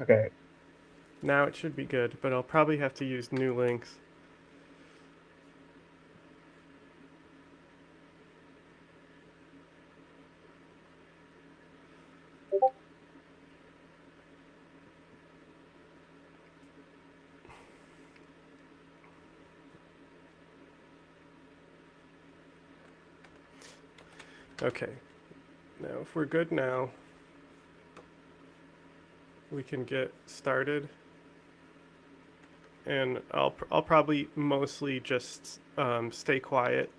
Okay. Now it should be good, but I'll probably have to use new links. Okay, now if we're good now, we can get started. And I'll probably mostly just stay quiet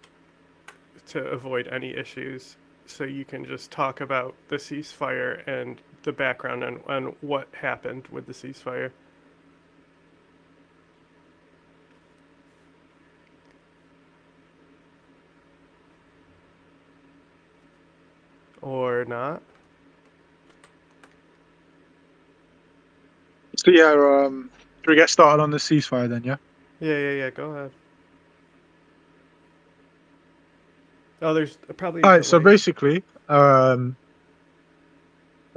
to avoid any issues, so you can just talk about the ceasefire and the background on what happened with the ceasefire. Or not. So yeah, should we get started on the ceasefire then? Yeah. Yeah. Go ahead. Oh, there's probably a All right. So delay. basically, a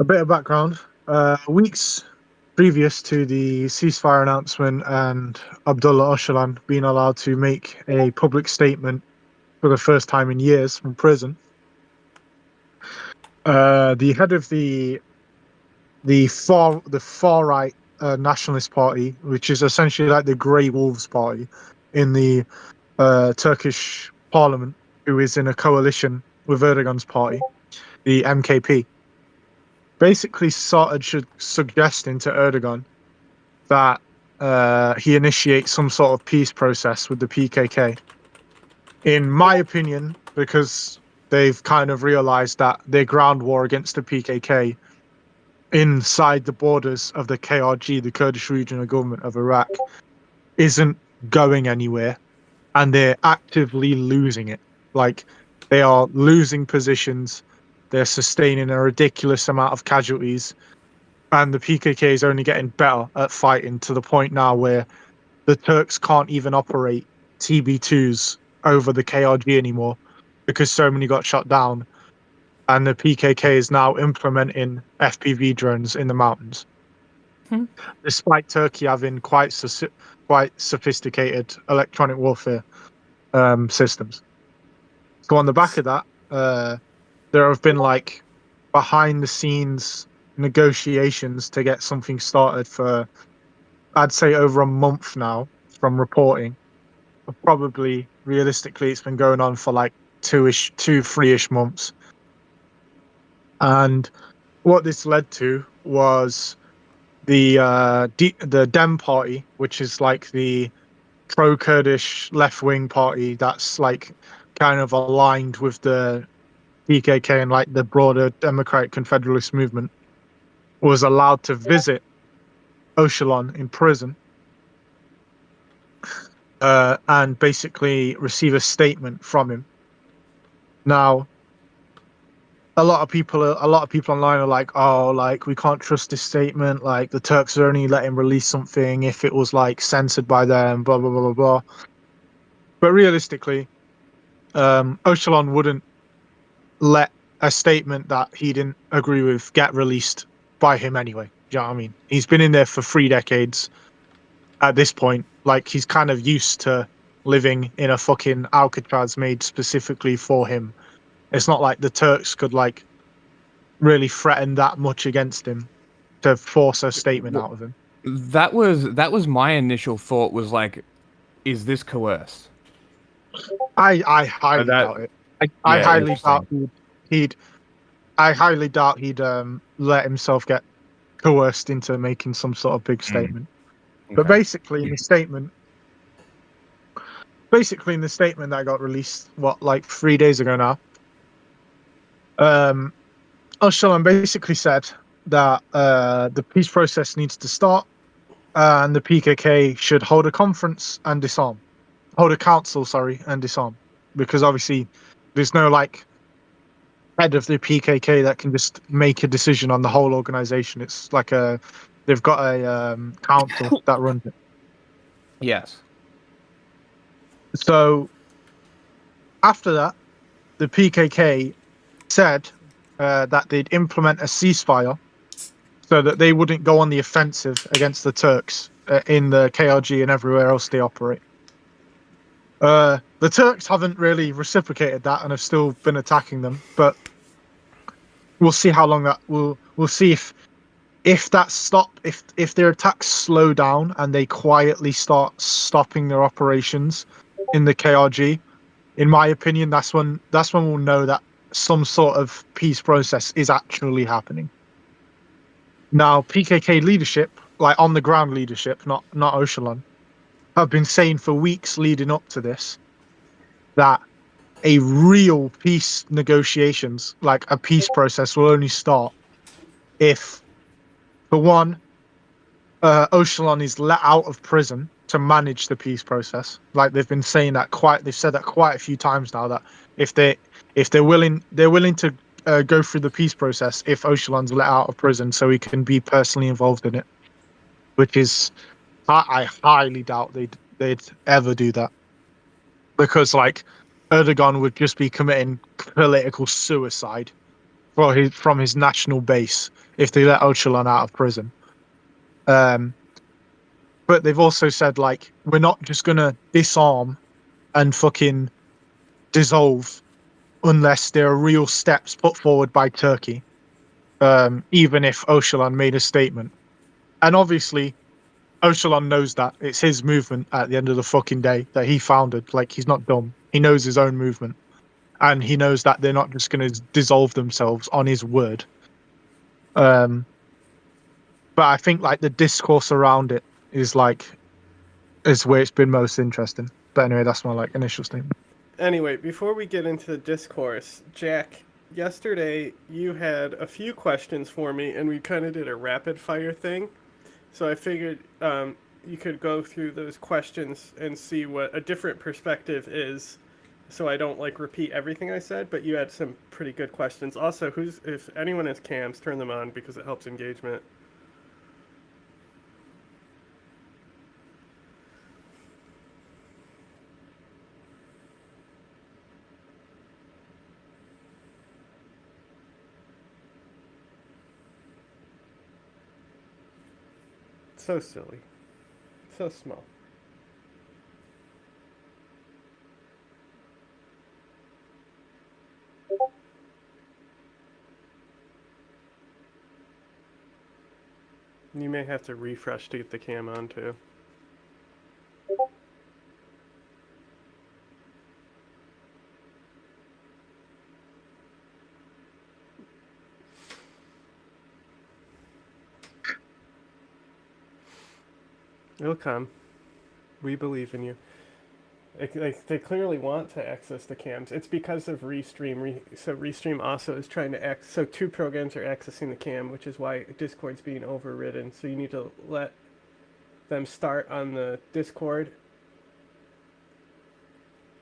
bit of background. Weeks previous to the ceasefire announcement and Abdullah Öcalan being allowed to make a public statement for the first time in years from prison, the head of the far right nationalist party, which is essentially like the Grey Wolves party in the Turkish parliament, who is in a coalition with Erdogan's party, the MKP, basically started suggesting to Erdogan that he initiate some sort of peace process with the PKK. In my opinion, because they've kind of realized that their ground war against the PKK inside the borders of the KRG, the Kurdish Regional Government of Iraq, isn't going anywhere, and they're actively losing it. Like, they are losing positions, they're sustaining a ridiculous amount of casualties, and the PKK is only getting better at fighting to the point now where the Turks can't even operate TB2s over the KRG anymore because so many got shot down, and the PKK is now implementing FPV drones in the mountains, despite Turkey having quite sophisticated electronic warfare systems. So on the back of that, there have been like behind the scenes negotiations to get something started for, I'd say, over a month now from reporting. Probably realistically, it's been going on for like 3-ish months. And what this led to was the Dem party, which is like the pro-Kurdish left-wing party that's like kind of aligned with the PKK and like the broader Democratic Confederalist movement, was allowed to visit Öcalan in prison and basically receive a statement from him. Now, a lot of people online are like, oh, like, we can't trust this statement. Like, the Turks are only letting release something if it was like censored by them, blah blah blah blah blah. But realistically, Öcalan wouldn't let a statement that he didn't agree with get released by him anyway. Do you know what I mean? He's been in there for 3 decades at this point. Like, he's kind of used to living in a fucking Alcatraz made specifically for him. It's not like the Turks could like really threaten that much against him to force a statement out of him. That was my initial thought, was like, is this coerced? I highly that- doubt it. I yeah, highly doubt interesting. he'd I highly doubt he'd let himself get coerced into making some sort of big statement. But Okay. basically in the statement that got released, what, like 3 days ago now, Öcalan basically said that the peace process needs to start, and the PKK should hold a conference and disarm. Hold a council, sorry, and disarm. Because obviously there's no like head of the PKK that can just make a decision on the whole organization. It's like they've got a council that runs it. Yes. So after that, the PKK said that they'd implement a ceasefire so that they wouldn't go on the offensive against the Turks in the KRG and everywhere else they operate. The Turks haven't really reciprocated that and have still been attacking them, but we'll see how long that we'll see if that if their attacks slow down and they quietly start stopping their operations in the KRG. In my opinion, that's when we'll know that some sort of peace process is actually happening. Now, PKK leadership, like on the ground leadership, not Öcalan, have been saying for weeks leading up to this that a real peace negotiations, like a peace process, will only start if, for one, Öcalan is let out of prison to manage the peace process. Like they've been saying that they've said that quite a few times now. That if they're willing to go through the peace process if Öcalan's let out of prison, so he can be personally involved in it. Which is, I highly doubt they'd ever do that, because like Erdogan would just be committing political suicide from his national base if they let Öcalan out of prison. But they've also said, like, we're not just gonna disarm and fucking dissolve unless there are real steps put forward by Turkey. Even if Öcalan made a statement, and obviously Öcalan knows that it's his movement at the end of the fucking day that he founded. Like, he's not dumb. He knows his own movement, and he knows that they're not just gonna dissolve themselves on his word. But I think like the discourse around it is where it's been most interesting. But anyway, that's my like initial statement. Anyway, before we get into the discourse, Jack, yesterday you had a few questions for me, and we kind of did a rapid fire thing. So I figured you could go through those questions and see what a different perspective is, so I don't like repeat everything I said. But you had some pretty good questions. Also, if anyone has cams, turn them on because it helps engagement. So silly. So small. You may have to refresh to get the cam on too. It'll come. We believe in you. They clearly want to access the cams. It's because of Restream. So Restream also is trying to so two programs are accessing the cam, which is why Discord's being overridden. So you need to let them start on the Discord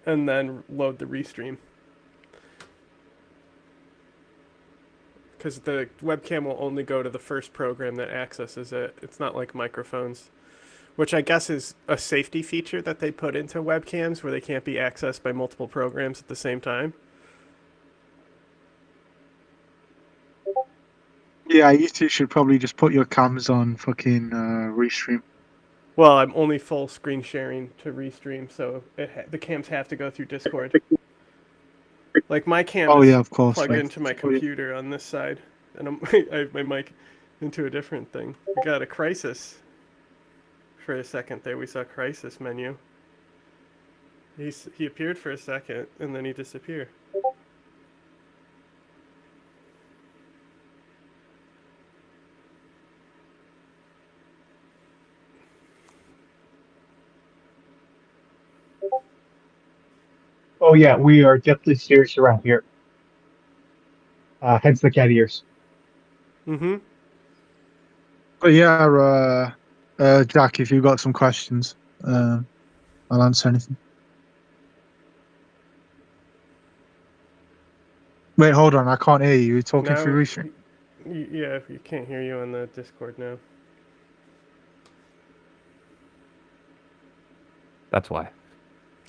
and then load the Restream. Because the webcam will only go to the first program that accesses it. It's not like microphones. Which I guess is a safety feature that they put into webcams where they can't be accessed by multiple programs at the same time. Yeah, you two should probably just put your cams on fucking Restream. Well, I'm only full screen sharing to Restream, so the cams have to go through Discord. Like my cam is of course, plugged into my computer on this side, and I have my mic into a different thing. We got a crisis. For a second there, we saw crisis menu. He appeared for a second, and then he disappeared. Oh yeah, we are definitely serious around here. Hence the cat ears. Mm-hmm. But yeah, Jack, if you've got some questions, I'll answer anything. Wait, hold on, I can't hear you. You're talking through Restream. Yeah, you can't hear you on the Discord now. That's why.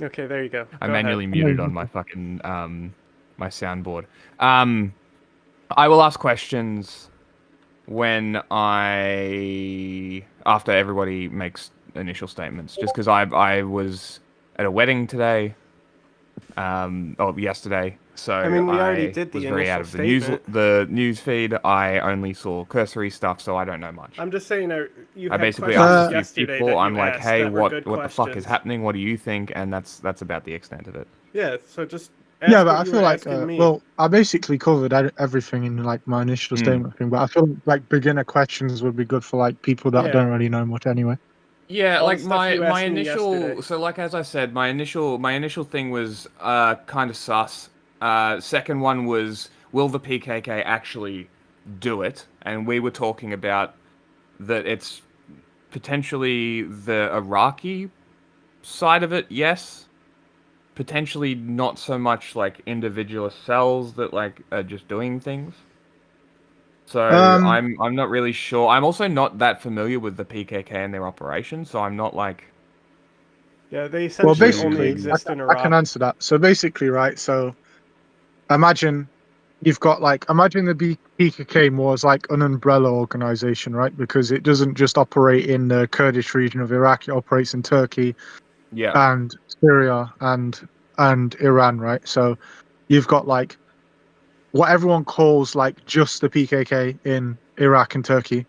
Okay, there you go. I Go manually ahead. muted on my fucking my soundboard. I will ask questions when after everybody makes initial statements, just because I was at a wedding today, yesterday, so I mean, we already I did the was very out initial of statement. the news feed. I only saw cursory stuff, so I don't know much. I'm just saying, you I had basically questions asked a few yesterday people. that I'm you like, asked hey, that were good what the fuck is questions. happening? What do you think? And that's about the extent of it. Yeah, so just Yeah, ask but what I you feel were like, asking me. well, I basically covered everything in like my initial statement thing. But I feel like beginner questions would be good for like people that Yeah. don't really know much anyway. Yeah, All the like stuff you my asked me yesterday. initial, so like as I said, my initial thing was kind of sus. Second one was, will the PKK actually do it? And we were talking about that it's potentially the Iraqi side of it, yes. Potentially not so much like individual cells that like are just doing things. So Um, I'm not really sure. I'm also not that familiar with the PKK and their operations, so I'm not like Yeah, they well, essentially only basically, too. exist in I can Iraq. answer that. So basically, right? So imagine you've got like imagine the PKK more as like an umbrella organization, right? Because it doesn't just operate in the Kurdish region of Iraq; it operates in Turkey Yeah. and Syria and Iran, right? So you've got like what everyone calls like just the PKK in Iraq and Turkey,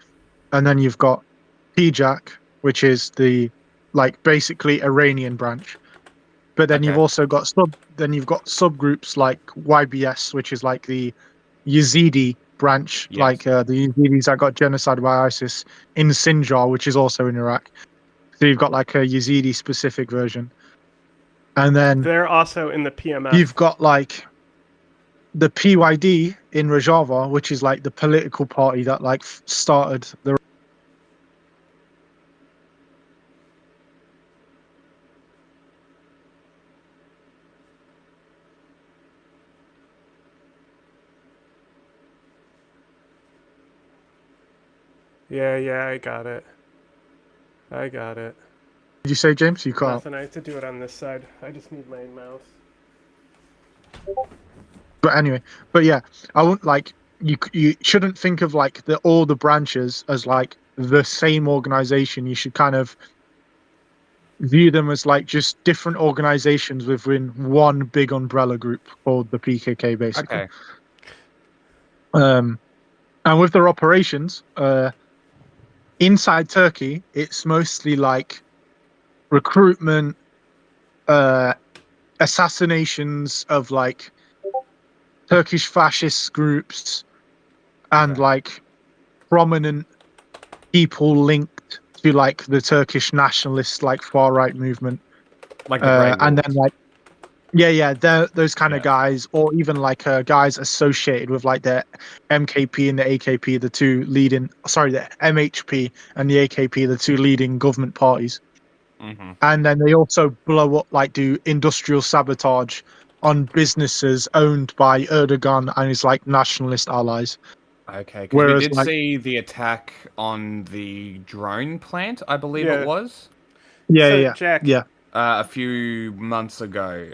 and then you've got PJAK, which is the like basically Iranian branch. But then you've Okay. also got subgroups like YBS, which is like the Yazidi branch, Yes. like the Yazidis that got genocided by ISIS in Sinjar, which is also in Iraq. So you've got like a Yazidi specific version, and then They're also in the PMF. you've got like the PYD in Rojava, which is like the political party that like started the. Yeah, I got it. Did you say, James? You cut out. Nothing, I have to do it on this side. I just need my mouse. But anyway, but yeah, I wouldn't like you shouldn't think of like all the branches as like the same organization. You should kind of view them as like just different organizations within one big umbrella group called the PKK, basically. Okay. And with their operations, inside Turkey, it's mostly like recruitment, uh, assassinations of like Turkish fascist groups and Okay. like prominent people linked to like the Turkish nationalist like far right movement. Like the Grey And Wolves. then like yeah, those kind of Yeah. guys, or even like guys associated with like the MKP and the AKP, the two leading, sorry, the MHP and the AKP, the two leading government parties. Mm-hmm. And then they also blow up, like do industrial sabotage on businesses owned by Erdogan and his like nationalist allies. Okay, because we Whereas did like, see the attack on the drone plant, I believe it Yeah. was, So, yeah, Jack, yeah. a few months ago.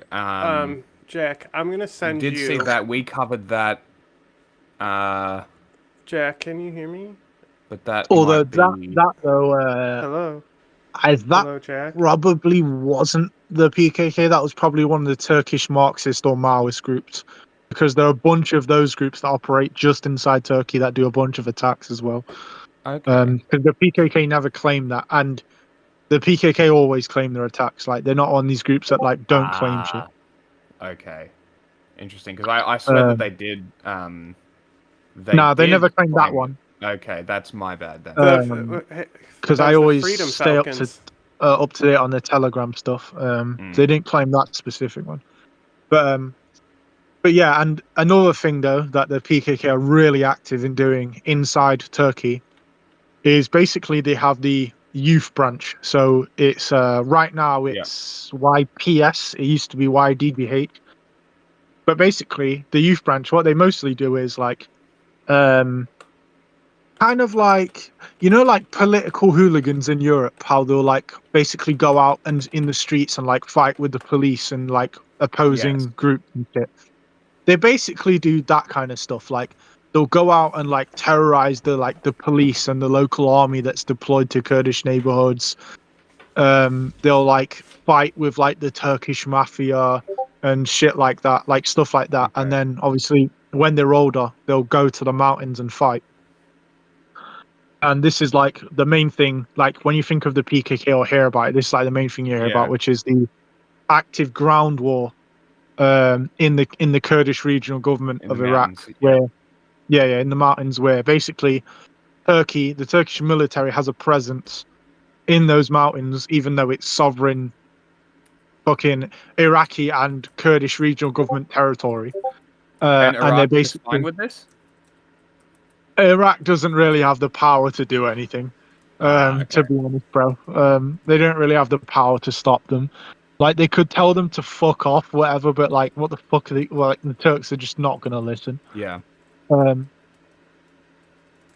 Jack, I'm gonna We send did you. see that. We covered that. Jack, can you hear me? But that Although might be. that though, Hello, that hello, Jack. probably wasn't the PKK. That was probably one of the Turkish Marxist or Maoist groups, because there are a bunch of those groups that operate just inside Turkey that do a bunch of attacks as well. Okay. Because the PKK never claimed that, and the PKK always claim their attacks. Like they're not on these groups that like don't claim shit. Okay. Interesting, because I swear that Um, they did. They no, they did never claimed that claim it. one. Okay, that's my bad then. Because I Those the always Freedom stay Falcons. up to date on the Telegram stuff. They didn't claim that specific one, but yeah, and another thing though that the PKK are really active in doing inside Turkey is basically they have the youth branch. So it's right now Yeah. it's YPS. It used to be YDBH, but basically the youth branch, what they mostly do is like um kind of like like political hooligans in Europe, how they'll like basically go out and in the streets and like fight with the police and like Yes. opposing groups and shit. They basically do that kind of stuff. Like they'll go out and like terrorize the police and the local army that's deployed to Kurdish neighborhoods. They'll like fight with like the Turkish mafia and shit like that, like stuff like that. And Okay. then obviously when they're older, they'll go to the mountains and fight. And this is like the main thing. Like when you think of the PKK or hear about it, this is like the main thing you hear Yeah. about, which is the active ground war in the Kurdish regional government In of the Iraq, mountains. Yeah. where in the mountains, where basically the Turkish military has a presence in those mountains, even though it's sovereign fucking Iraqi and Kurdish regional government territory. And And they're Iraq is fine basically with this? Iraq doesn't really have the power to do anything. Okay. To be honest, bro, they don't really have the power to stop them. Like they could tell them to fuck off, whatever, but like, what the fuck are they? Well, like the Turks are just not gonna listen. Yeah.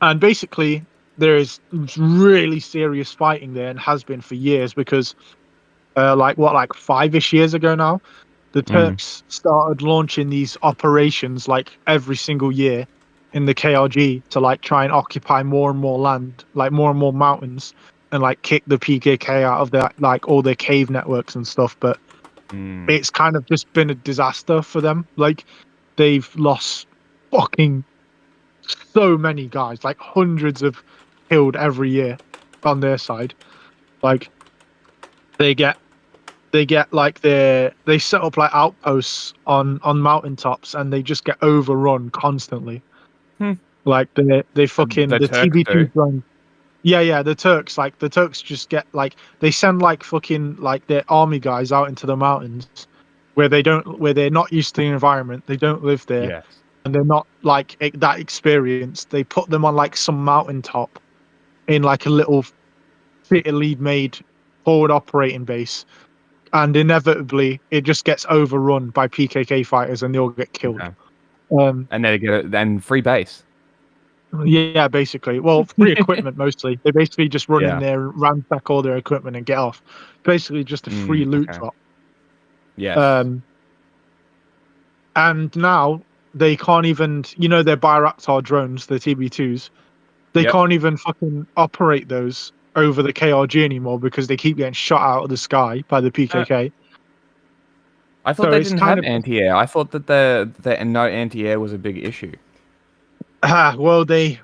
And basically, there is really serious fighting there, and has been for years because, like 5-ish years ago now, the Mm. Turks started launching these operations like every single year in the KRG to like try and occupy more and more land, like more and more mountains, and like kick the PKK out of their like all their cave networks and stuff. But Mm. it's kind of just been a disaster for them. Like they've lost fucking so many guys, like hundreds of killed every year on their side. Like they get like they set up like outposts on mountaintops and they just get overrun constantly. Hmm. Like they fucking The the Turks TB2 do. drone. Yeah, the Turks just get like they send like fucking like their army guys out into the mountains where they're not used to the environment. They don't live there Yes. and they're not like that experienced. They put them on like some mountaintop in like a little fittily made forward operating base, and inevitably it just gets overrun by PKK fighters and they all get killed. Okay. Um, And they get it then free base. yeah, basically. Well, free equipment mostly. They basically just run in Yeah. there, ransack all their equipment, and get off. Basically, just a free loot Okay. drop. Yes. And now they can't even, their Bayraktar drones, the TB2s. They Yep. can't even fucking operate those over the KRG anymore because they keep getting shot out of the sky by the PKK. I thought So they it's didn't kind have of anti-air. I thought that the no anti-air was a big issue. well, they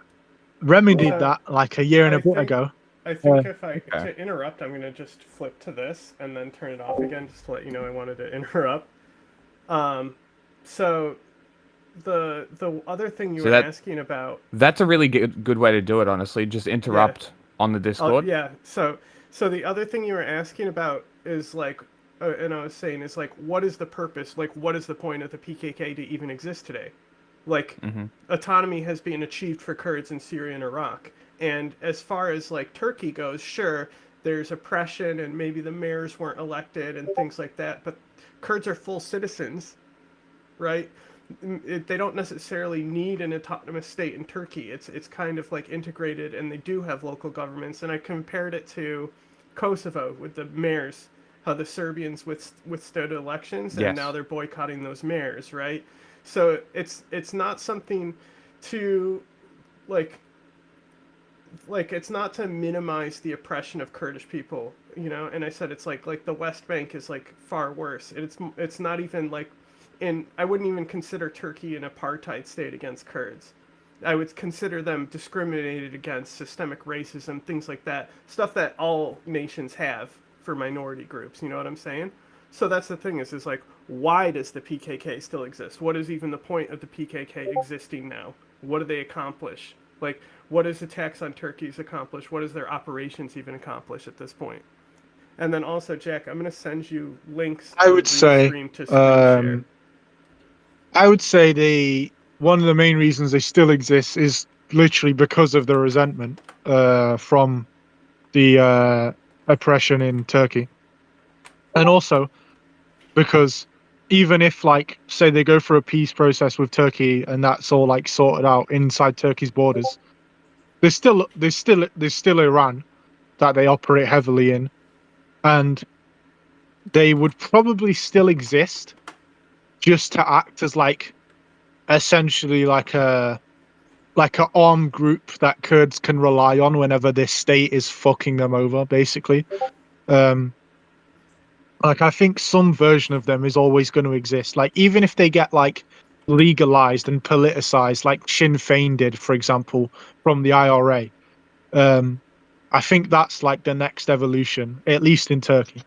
remedied So, that like a year and I a bit think- ago. I think if Okay. to interrupt, I'm gonna just flip to this and then turn it off again, just to let you know I wanted to interrupt. So the other thing you So were that- asking about, That's a really good way to do it, honestly. Just interrupt on the Discord. yeah. So the other thing you were asking about is like, and I was saying is like, what is the purpose? Like, what is the point of the PKK to even exist today? Like, autonomy has been achieved for Kurds in Syria and Iraq. And as far as like Turkey goes, sure, there's oppression and maybe the mayors weren't elected and things like that, but Kurds are full citizens, right? They don't necessarily need an autonomous state in Turkey. It's kind of like integrated, and they do have local governments. And I compared it to Kosovo with the mayors, how the Serbians withstood elections, and Yes. now they're boycotting those mayors, right? So it's not something to like it's not to minimize the oppression of Kurdish people, and I said it's like the West Bank is like far worse. It's not even like I wouldn't even consider Turkey an apartheid state against Kurds. I would consider them discriminated against, systemic racism, things like that, stuff that all nations have for minority groups, you know what I'm saying? So that's the thing is like, why does the PKK still exist? What is even the point of the PKK existing now? What do they accomplish? Like, what does attacks on Turkey's accomplish? What does their operations even accomplish at this point? And then also, Jack, I'm going to send you links I would say, to screen share. I would say one of the main reasons they still exist is literally because of the resentment from the oppression in Turkey, and also because even if like say they go for a peace process with Turkey and that's all like sorted out inside Turkey's borders, there's still Iran that they operate heavily in, and they would probably still exist just to act as like essentially like a like an armed group that Kurds can rely on whenever this state is fucking them over, basically. Like, I think some version of them is always going to exist. Like, even if they get like legalized and politicized, like Sinn Féin did, for example, from the IRA. I think that's like the next evolution, at least in Turkey.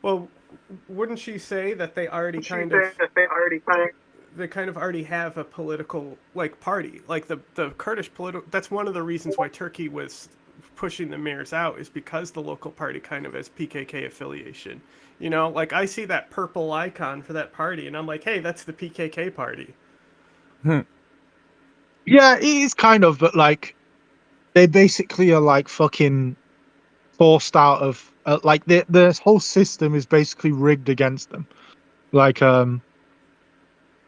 Well, wouldn't she say that they already they kind of already have a political like party, like the Kurdish political. That's one of the reasons why Turkey was pushing the Mirs out, is because the local party kind of has PKK affiliation. You know, like I see that purple icon for that party, and I'm like, hey, that's the PKK party. Yeah, it is kind of, but like they basically are like fucking forced out of like the whole system is basically rigged against them. Like so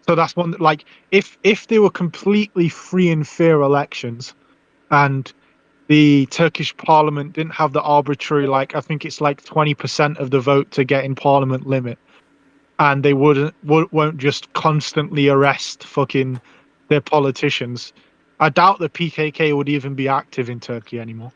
that's one like if they were completely free and fair elections and the Turkish parliament didn't have the arbitrary, like I think it's like 20% of the vote to get in parliament limit, and they won't just constantly arrest fucking their politicians. I doubt the PKK would even be active in Turkey anymore.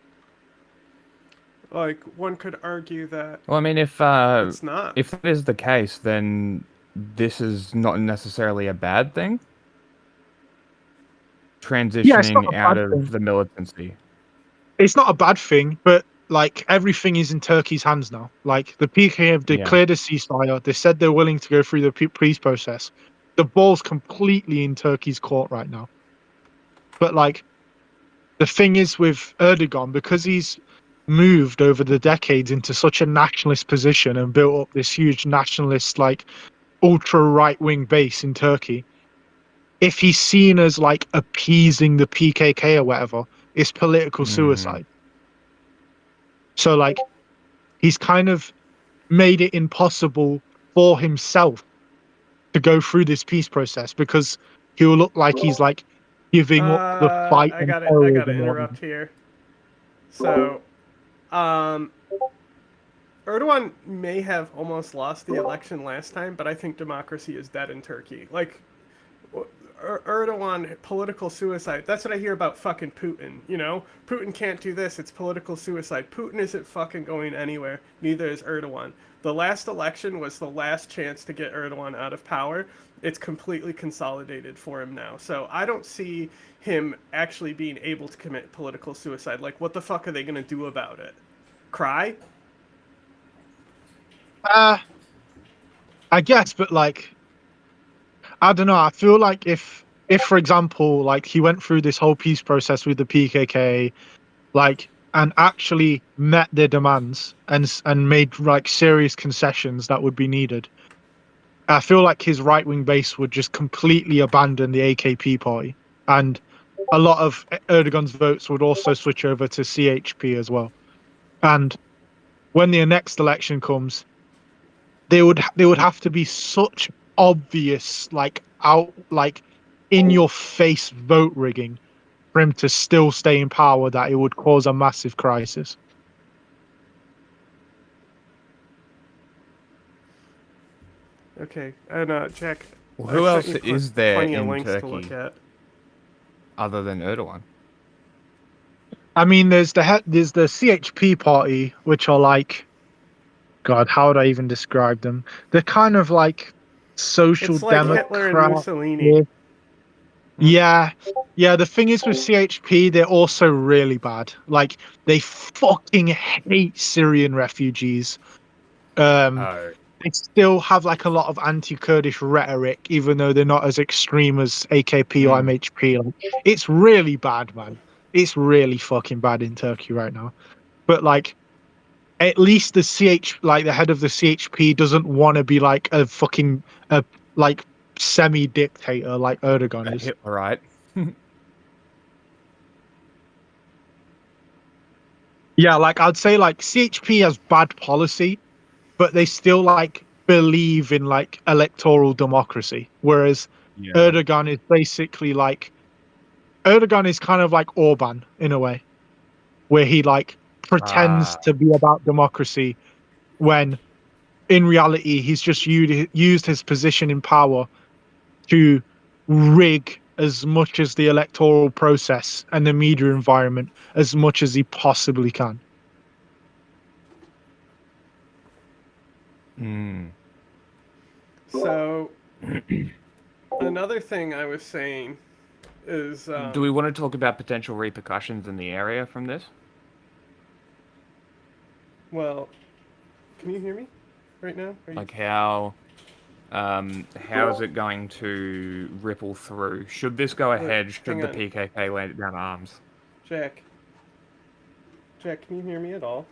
Like one could argue that Well, I mean, it's not. if that is the case, then this is not necessarily a bad thing. Yeah, it's not Transitioning a out bad thing. of the militancy. It's not a bad thing, but like everything is in Turkey's hands now. Like the PKK have Yeah. declared a ceasefire. They said they're willing to go through the peace process. The ball's completely in Turkey's court right now. But like the thing is with Erdogan, because he's moved over the decades into such a nationalist position and built up this huge nationalist, like ultra right wing base in Turkey, if he's seen as like appeasing the PKK or whatever, it's political suicide. So like he's kind of made it impossible for himself to go through this peace process because he will look like he's like giving up the fight on I gotta terrorism. interrupt here. So, Erdogan may have almost lost the election last time, but I think democracy is dead in Turkey. Like, Erdogan, political suicide. That's what I hear about fucking Putin, you know? Putin can't do this, it's political suicide. Putin isn't fucking going anywhere, neither is Erdogan. The last election was the last chance to get Erdogan out of power. It's completely consolidated for him now. So I don't see him actually being able to commit political suicide. Like, what the fuck are they gonna do about it? Cry? I guess, but like, I don't know. I feel like if for example, like he went through this whole peace process with the PKK, like, and actually met their demands and made like serious concessions that would be needed, I feel like his right wing base would just completely abandon the AKP party, and a lot of Erdogan's votes would also switch over to CHP as well. And when the next election comes, they would have to be such obvious, like out, like in your face vote rigging for him to still stay in power that it would cause a massive crisis. Okay, and Jack, Well, who I've else sent you is there plenty of in links to look Turkey at. other than Erdogan? I mean, there's the CHP party, which are like, God, how would I even describe them? They're kind of like social It's like Hitler and democrat. Mussolini. Yeah, yeah. The thing is with CHP, they're also really bad. Like they fucking hate Syrian refugees. Oh. They still have like a lot of anti-Kurdish rhetoric, even though they're not as extreme as AKP or MHP. Like, it's really bad, man. It's really fucking bad in Turkey right now. But like, at least like the head of the CHP doesn't want to be like a fucking like semi-dictator like Erdogan is. Hitlerite. Yeah, like I'd say like CHP has bad policy, but they still like believe in like electoral democracy. Whereas Yeah. Erdogan is basically like Erdogan is kind of like Orban in a way, where he like pretends to be about democracy when in reality, he's just used his position in power to rig as much as the electoral process and the media environment as much as he possibly can. So, another thing I was saying is... Do we want to talk about potential repercussions in the area from this? Well, can you hear me right now? Like how is it going to ripple through? Should this go ahead? Should the PKK lay down arms? Jack, can you hear me at all?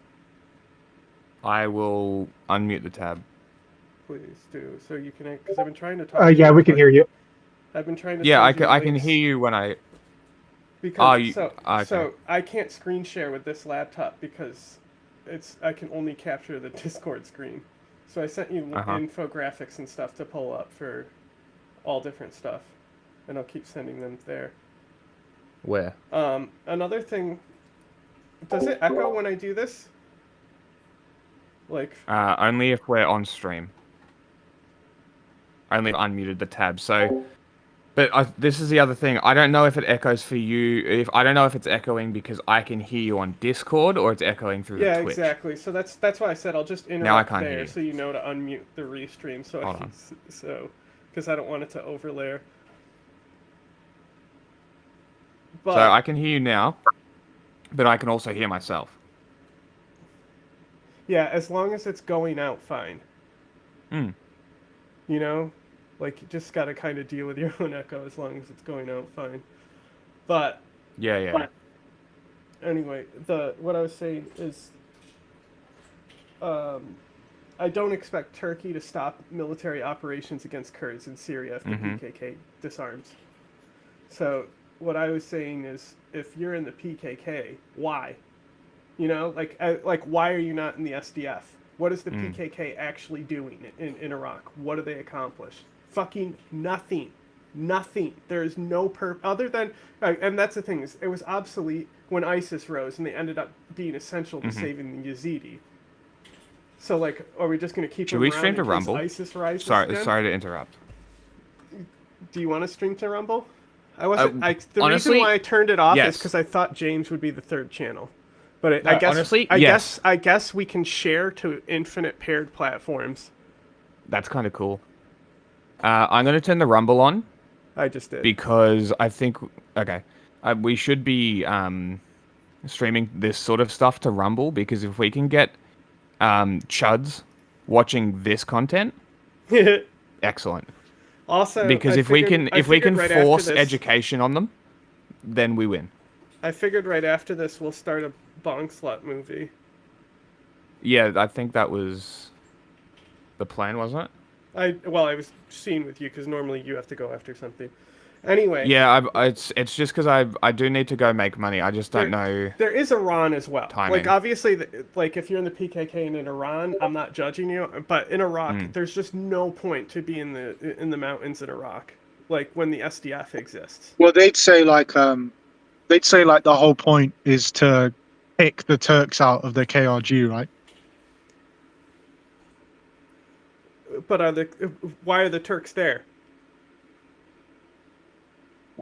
I will unmute the tab. Please do, so you can, because I've been trying to talk. Yeah, we can hear you. I've been trying to. Yeah, I can hear you when I. Because okay. So I can't screen share with this laptop because I can only capture the Discord screen. So I sent you infographics and stuff to pull up for all different stuff, and I'll keep sending them there. Where? Another thing, does it echo when I do this? Like only if we're on stream. Only unmuted the tab. So, but this is the other thing. I don't know if it echoes for you. I don't know if it's echoing because I can hear you on Discord or it's echoing through the Twitch. Yeah, exactly. So that's why I said I'll just interrupt there so you know to unmute the restream. So because I don't want it to overlay. But, so I can hear you now, but I can also hear myself. Yeah, as long as it's going out fine. Hmm. You know? Like, you just gotta kind of deal with your own echo as long as it's going out fine. But... Yeah. But, anyway, what I was saying is... I don't expect Turkey to stop military operations against Kurds in Syria if the PKK disarms. So, what I was saying is, if you're in the PKK, why? You know, like why are you not in the SDF? What is the PKK actually doing in Iraq? What do they accomplish? Fucking nothing. Nothing. There is no other than, and that's the thing, is it was obsolete when ISIS rose, and they ended up being essential to saving the Yazidi. So, like, are we just going to keep Should them we around stream to in case Rumble? ISIS rises Sorry to interrupt. Do you want to stream to Rumble? I wasn't. The honestly, reason why I turned it off yes. is because I thought James would be the third channel. But No, I guess we can share to infinite paired platforms. That's kind of cool. I'm going to turn the Rumble on. I just did. Because I think, we should be streaming this sort of stuff to Rumble, because if we can get chuds watching this content, excellent. Also, because if we can force education on them, then we win. I figured right after this we'll start a Bong Slut movie. Yeah, I think that was the plan, wasn't it? I was seeing with you because normally you have to go after something. Anyway. Yeah, it's just because I do need to go make money. I just don't know. There is Iran as well. Timing. Like, obviously, like, if you're in the PKK and in Iran, I'm not judging you. But in Iraq, there's just no point to be in the mountains in Iraq. Like, when the SDF exists. Well, they'd say like the whole point is to kick the Turks out of the KRG, right? But why are the Turks there?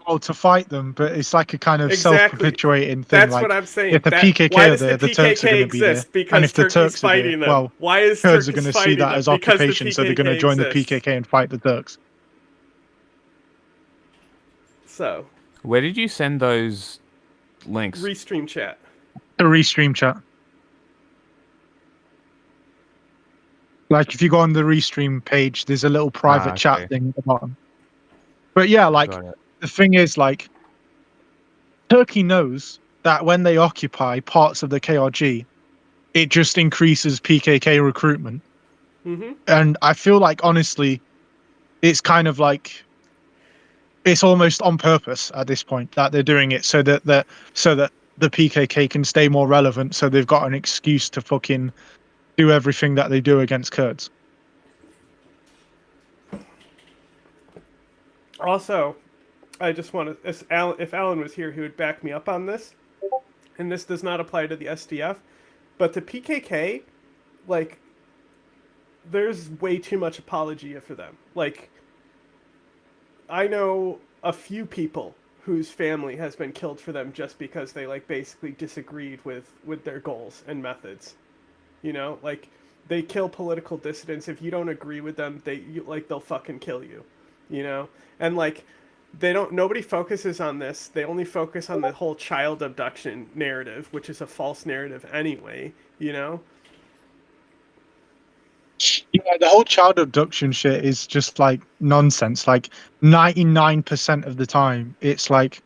Well, to fight them, but it's like a kind of self-perpetuating thing. That's like, what I'm saying. If the PKK are there, the Turks are going to be there. And if the Turks are there, well, Kurds are going to see that as occupation, so they're going to join the PKK and fight the Turks. So, where did you send those links? Restream chat. The Restream chat. Like, if you go on the Restream page, there's a little private chat thing at the bottom. But yeah, like, the thing is, like, Turkey knows that when they occupy parts of the KRG, it just increases PKK recruitment. And I feel like, honestly, it's kind of like, it's almost on purpose at this point that they're doing it so that the PKK can stay more relevant, so they've got an excuse to fucking do everything that they do against Kurds. Also, I just want to, if Alan was here, he would back me up on this. And this does not apply to the SDF, but the PKK, like, there's way too much apologia for them. Like, I know a few people whose family has been killed for them just because they like basically disagreed with their goals and methods. You know, like they kill political dissidents if you don't agree with them. They'll fucking kill you. You know, and like they don't. Nobody focuses on this. They only focus on the whole child abduction narrative, which is a false narrative anyway. You know. Yeah, the whole child abduction shit is just like nonsense. Like 99% of the time, it's like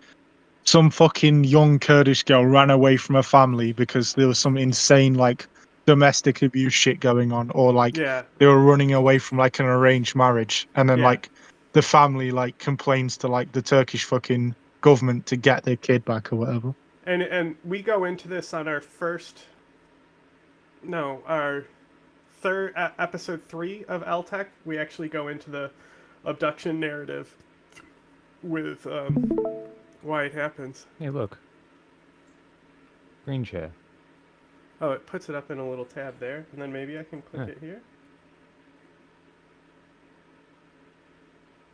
some fucking young Kurdish girl ran away from her family because there was some insane like domestic abuse shit going on, or like Yeah. they were running away from like an arranged marriage, and then Yeah. like the family like complains to like the Turkish fucking government to get their kid back or whatever. And we go into this on our third episode 3 of Altec. We actually go into the abduction narrative with why it happens. Hey, look. Green chair. Oh, it puts it up in a little tab there, and then maybe I can click Yeah. it here.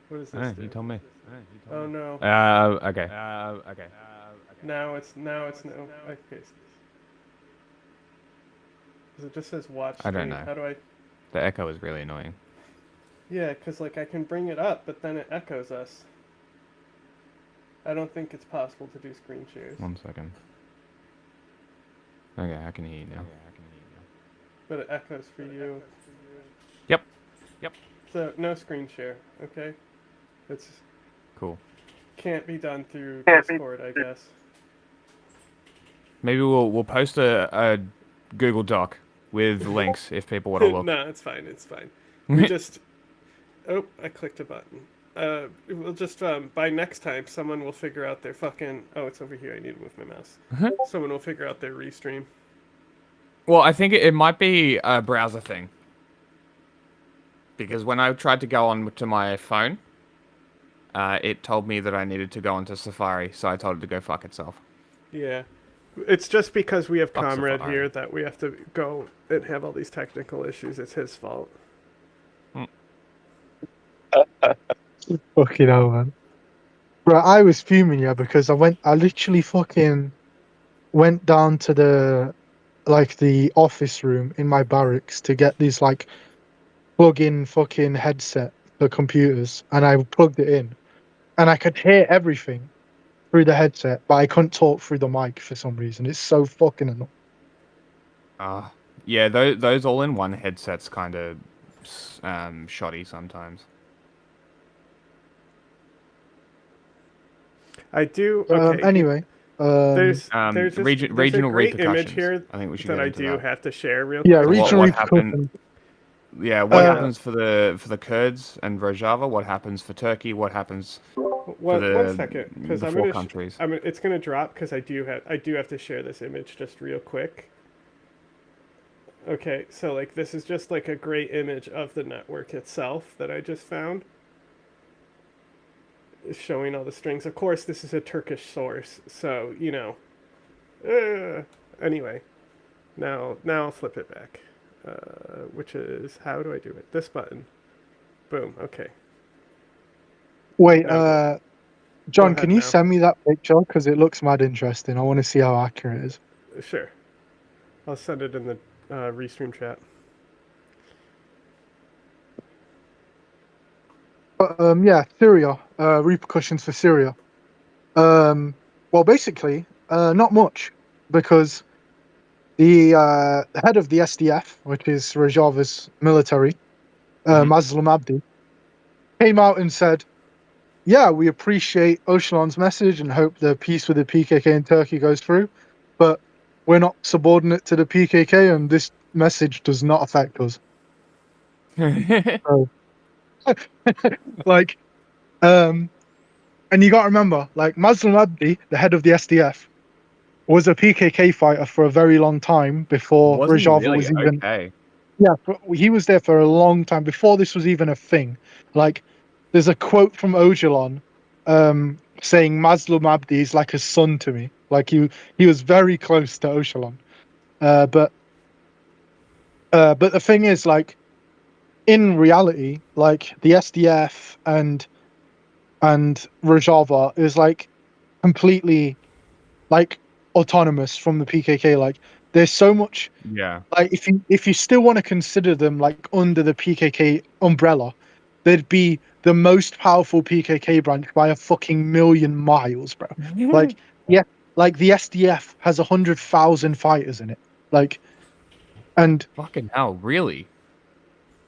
What does this do? You told me. Oh no! Okay. Okay. Now it's no. Okay. Because it just says watch. I don't stream. know. How do I? The echo is really annoying. Yeah, because like I can bring it up, but then it echoes us. I don't think it's possible to do screen shares. 1 second. Okay, I can hear you now. But it echoes for you. Yep. So no screen share, okay? It's Cool. can't be done through Discord, I guess. Maybe we'll post a Google Doc with links if people want to look. No, it's fine. It's fine. We just. Oh, I clicked a button. We'll just by next time, someone will figure out their fucking. Oh, it's over here. I need to move my mouse. Someone will figure out their restream. Well, I think it might be a browser thing. Because when I tried to go on to my phone, it told me that I needed to go onto Safari, so I told it to go fuck itself. Yeah, it's just because we have Fuck Comrade Safari. here that we have to go and have all these technical issues. It's his fault. Fucking hell, man. Bro, I was fuming, yeah, because I literally fucking went down to the office room in my barracks to get these like plug-in fucking headset for computers, and I plugged it in, and I could hear everything through the headset, but I couldn't talk through the mic for some reason. It's so fucking annoying. Yeah, those all-in-one headsets kind of shoddy sometimes. I do. Okay. Anyway, there's regional a great repercussions. image here I think we should that get I into do that. have to share real yeah, quick. regional what happened- repercussions. Yeah, what Uh, happens for the Kurds and Rojava? What happens for Turkey? What happens One the- second, because the I'm four gonna. countries? It's gonna drop because I do have to share this image just real quick. Okay, so like this is just like a great image of the network itself that I just found. It's showing all the strings. Of course, this is a Turkish source, so you know. Anyway, now I'll flip it back, which is how do I do it? This button. Boom. Okay. Wait, No. John, ahead can you now. send me that picture? Because it looks mad interesting. I want to see how accurate it is. Sure. I'll send it in the restream chat. But yeah, Syria, repercussions for Syria. Well, basically, not much, because the head of the SDF, which is Rojava's military, Mazlum Abdi, came out and said, "Yeah, we appreciate Öcalan's message and hope the peace with the PKK in Turkey goes through, but we're not subordinate to the PKK, and this message does not affect us." So, like, and you got to remember, like, Mazlum Abdi, the head of the SDF, was a PKK fighter for a very long time before Wasn't he Rojava really? was even. Okay. Yeah, he was there for a long time before this was even a thing. Like, there's a quote from Öcalan, saying Mazlum Abdi is like a son to me. Like he was very close to Öcalan. But the thing is, like, in reality, like the SDF and Rojava is like completely like autonomous from the PKK. Like there's so much Yeah. like if you still want to consider them like under the PKK umbrella, they'd be the most powerful PKK branch by a fucking million miles, bro. Like yeah, like the SDF has 100,000 fighters in it. Like and Fucking hell, really?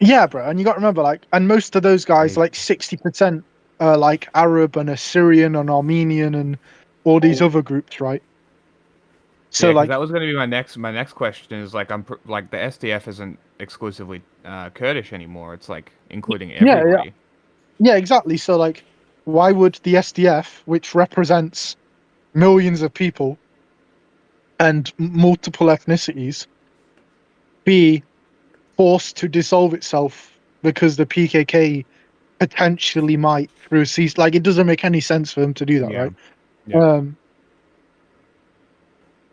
yeah, bro. And you got to remember, like, and most of those guys, Crazy. like 60%, are like Arab and Assyrian and Armenian and all these other groups, right? So Yeah, because like that was going to be my next question is like like the SDF isn't exclusively Kurdish anymore. It's like including yeah, yeah, everybody. yeah, exactly. So like, why would the SDF, which represents millions of people and multiple ethnicities, be forced to dissolve itself because the PKK potentially might through cease? Like, it doesn't make any sense for them to do that, Yeah. right? Yeah.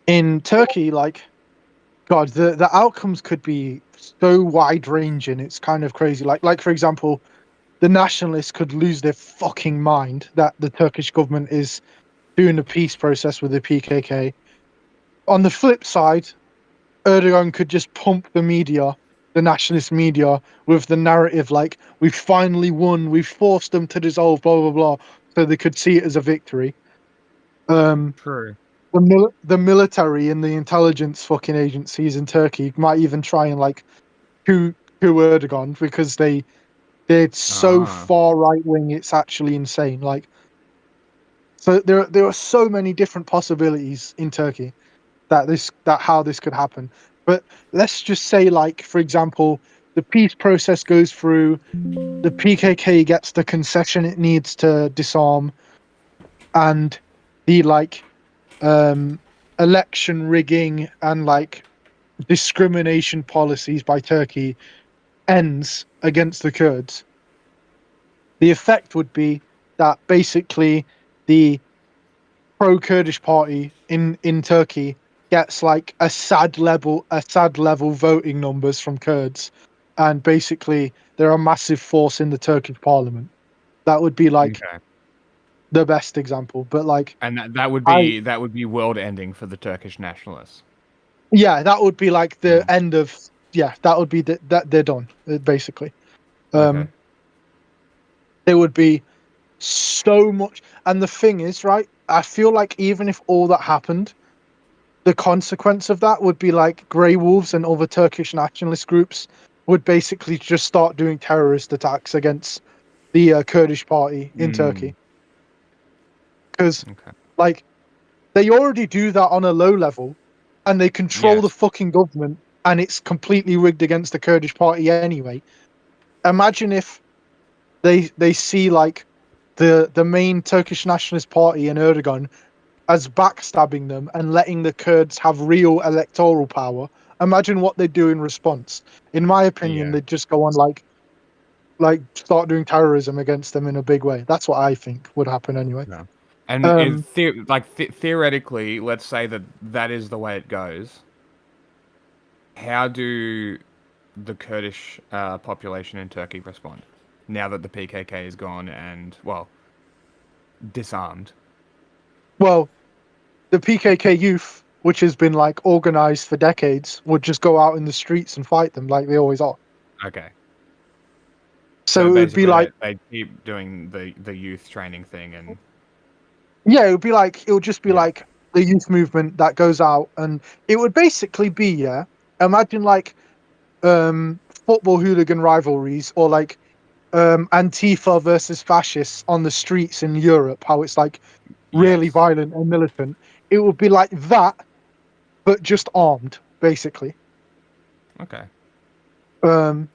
In Turkey, like, God, the outcomes could be so wide ranging. It's kind of crazy. Like for example, the nationalists could lose their fucking mind that the Turkish government is doing a peace process with the PKK. On the flip side, Erdogan could just pump the media, the nationalist media, with the narrative like we've finally won, we've forced them to dissolve, blah blah blah, so they could see it as a victory. Um, True. the military and the intelligence fucking agencies in Turkey might even try and like coup Erdogan because they're so Ah. far right wing. It's actually insane. Like so, there are so many different possibilities in Turkey that how this could happen. But let's just say, like for example, the peace process goes through. The PKK gets the concession it needs to disarm, and the like um election rigging and like discrimination policies by Turkey ends against the Kurds. The effect would be that basically the pro-Kurdish party in Turkey gets like a sad level voting numbers from Kurds, and basically they're a massive force in the Turkish parliament. That would be like Okay. the best example. But like And that would I be world ending for the Turkish nationalists. yeah, that would be like the Mm. end of yeah, that would be that they're done basically. Okay. Um, there would be so much, and the thing is, right? I feel like even if all that happened, the consequence of that would be like Grey Wolves and other Turkish nationalist groups would basically just start doing terrorist attacks against the Kurdish party in Mm. Turkey because Okay. like they already do that on a low level, and they control the Yes. fucking government, and it's completely rigged against the Kurdish party anyway. Imagine if they see like the main Turkish nationalist party and Erdogan as backstabbing them and letting the Kurds have real electoral power. Imagine what they'd do in response. In my opinion, Yeah. they'd just go on like start doing terrorism against them in a big way. That's what I think would happen anyway. Yeah. And Um, theoretically, let's say that is the way it goes. How do the Kurdish population in Turkey respond now that the PKK is gone and well disarmed? well, the PKK youth, which has been like organized for decades, would just go out in the streets and fight them like they always are. Okay. So So it would be basically, like they keep doing the youth training thing, and yeah, it would just be yeah, like the youth movement that goes out, and it would basically be yeah. Imagine like football hooligan rivalries or like Antifa versus fascists on the streets in Europe, how it's like really yes, violent and militant. It would be like that, but just armed, basically. okay, Um,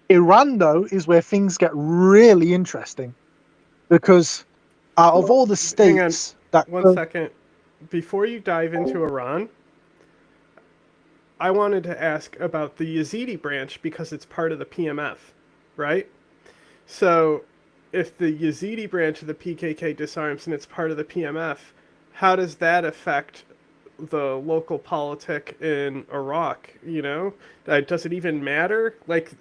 Iran, though, is where things get really interesting because out of all the Hang on states that, one second. Before you dive into Iran, I wanted to ask about the Yazidi branch because it's part of the PMF, right? So, if the Yazidi branch of the PKK disarms and it's part of the PMF, how does that affect the local politic in Iraq? You know, does it even matter? Like,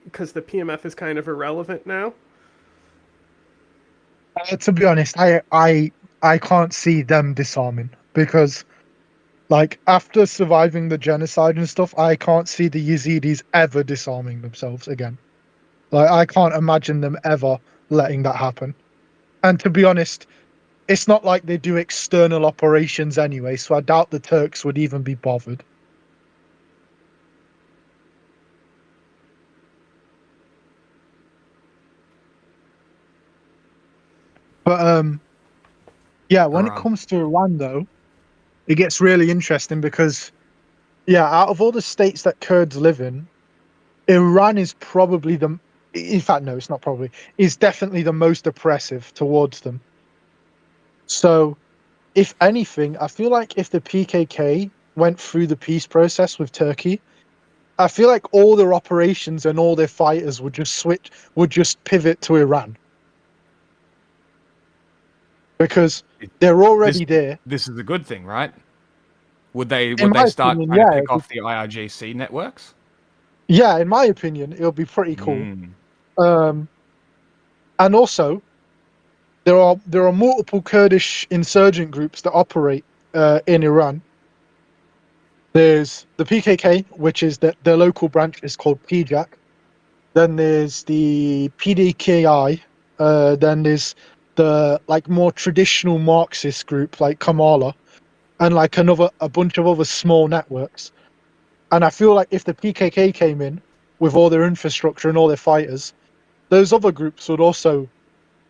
because the PMF is kind of irrelevant now? To be honest, I can't see them disarming because, like, after surviving the genocide and stuff, I can't see the Yazidis ever disarming themselves again. Like, I can't imagine them ever letting that happen. And to be honest, it's not like they do external operations anyway, so I doubt the Turks would even be bothered. But yeah, when it Iran. comes to Iran though, it gets really interesting because yeah, out of all the states that Kurds live in, Iran is probably the in fact no, it's not probably, is definitely the most oppressive towards them. So if anything, I feel like if the PKK went through the peace process with Turkey, I feel like all their operations and all their fighters would just pivot to Iran because they're already there. This is a good thing, right? Would they In my start opinion, trying to yeah, pick off the IRGC networks? yeah. In my opinion, it'll be pretty cool. Um, and also, there are multiple Kurdish insurgent groups that operate in Iran. There's the PKK, which is the local branch is called PJAK. Then there's the PDKI. Then there's the like more traditional Marxist group like Kamala, and like a bunch of other small networks. And I feel like if the PKK came in with all their infrastructure and all their fighters, those other groups would also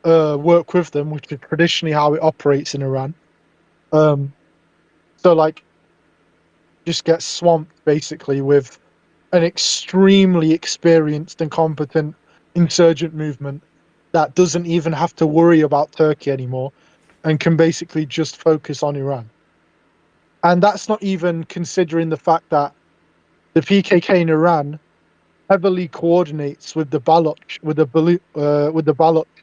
work with them, which is traditionally how it operates in Iran. So like, just get swamped basically with an extremely experienced and competent insurgent movement that doesn't even have to worry about Turkey anymore and can basically just focus on Iran. And that's not even considering the fact that the PKK in Iran heavily coordinates with the Baloch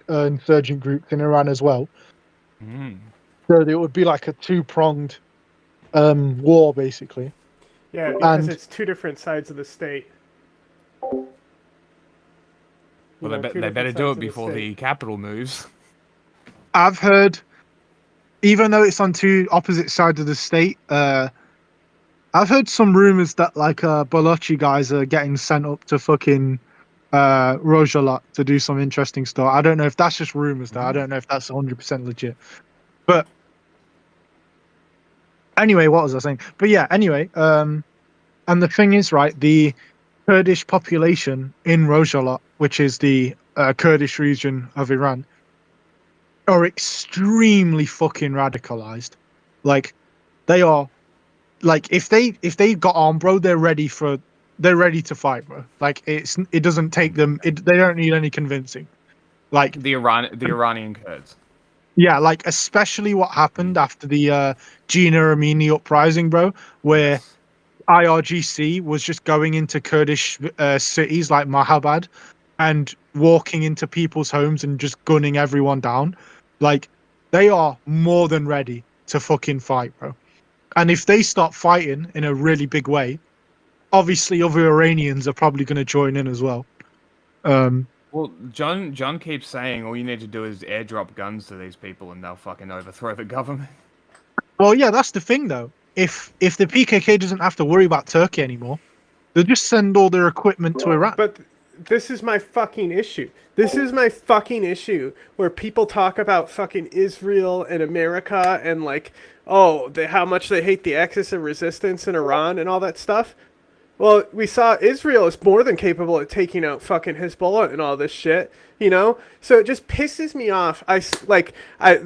insurgent groups in Iran as well. So it would be like a two-pronged war basically. Yeah, because And it's two different sides of the state. Well, Two they different better do sides it of before the state. capital moves. I've heard, even though it's on two opposite sides of the state, I've heard some rumors that like Balochi guys are getting sent up to fucking Rojalat to do some interesting stuff. I don't know if that's just rumors though. I don't know if that's 100% legit. But anyway, what was I saying? But yeah, anyway, and the thing is, right, the Kurdish population in Rojalat, which is the Kurdish region of Iran, are extremely fucking radicalized. Like they are, like if they got on, bro, they're ready to fight, bro. Like it doesn't take them. They don't need any convincing. Like The Iranian Kurds. yeah, like especially what happened after the Gina Amini uprising, bro, where Yes. IRGC was just going into Kurdish cities like Mahabad and walking into people's homes and just gunning everyone down. Like they are more than ready to fucking fight, bro. And if they start fighting in a really big way, obviously other Iranians are probably going to join in as well. Well, John keeps saying all you need to do is airdrop guns to these people and they'll fucking overthrow the government. Well, yeah, that's the thing though. If the PKK doesn't have to worry about Turkey anymore, they'll just send all their equipment to Iran. But this is my fucking issue. This is my fucking issue where people talk about fucking Israel and America and like, oh, how much they hate the Axis of Resistance in Iran and all that stuff. Well, we saw Israel is more than capable of taking out fucking Hezbollah and all this shit, you know? So it just pisses me off.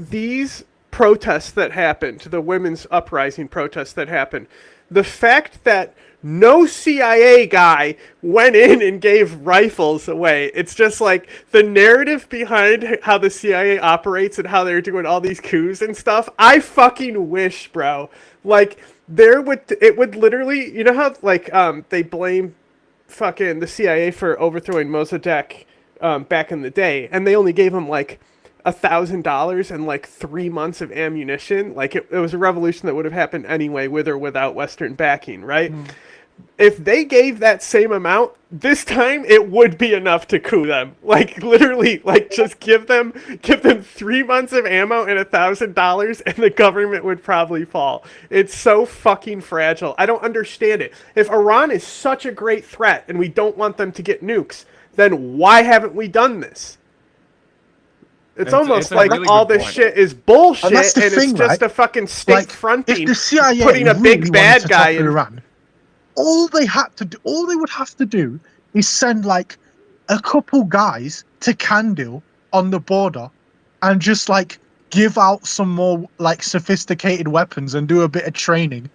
These protests that happened, the women's uprising protests that happened, the fact that no CIA guy went in and gave rifles away. It's just like the narrative behind how the CIA operates and how they're doing all these coups and stuff. I fucking wish, bro. Like it would literally, you know how like they blame fucking the CIA for overthrowing Mossadegh back in the day, and they only gave him like $1,000 and like 3 months of ammunition. Like it was a revolution that would have happened anyway with or without Western backing, right? if they gave that same amount, this time it would be enough to coup them. Like literally, like just give them 3 months of ammo and $1,000, and the government would probably fall. It's so fucking fragile. I don't understand it. If Iran is such a great threat and we don't want them to get nukes, then why haven't we done this? It's almost like really all good this point. shit is bullshit, And that's the and thing, it's just right? a fucking state Like, fronting, if the CIA putting a really big wanted bad to guy topple in. Iran, all they would have to do is send like a couple guys to Kandil on the border and just like give out some more like sophisticated weapons and do a bit of training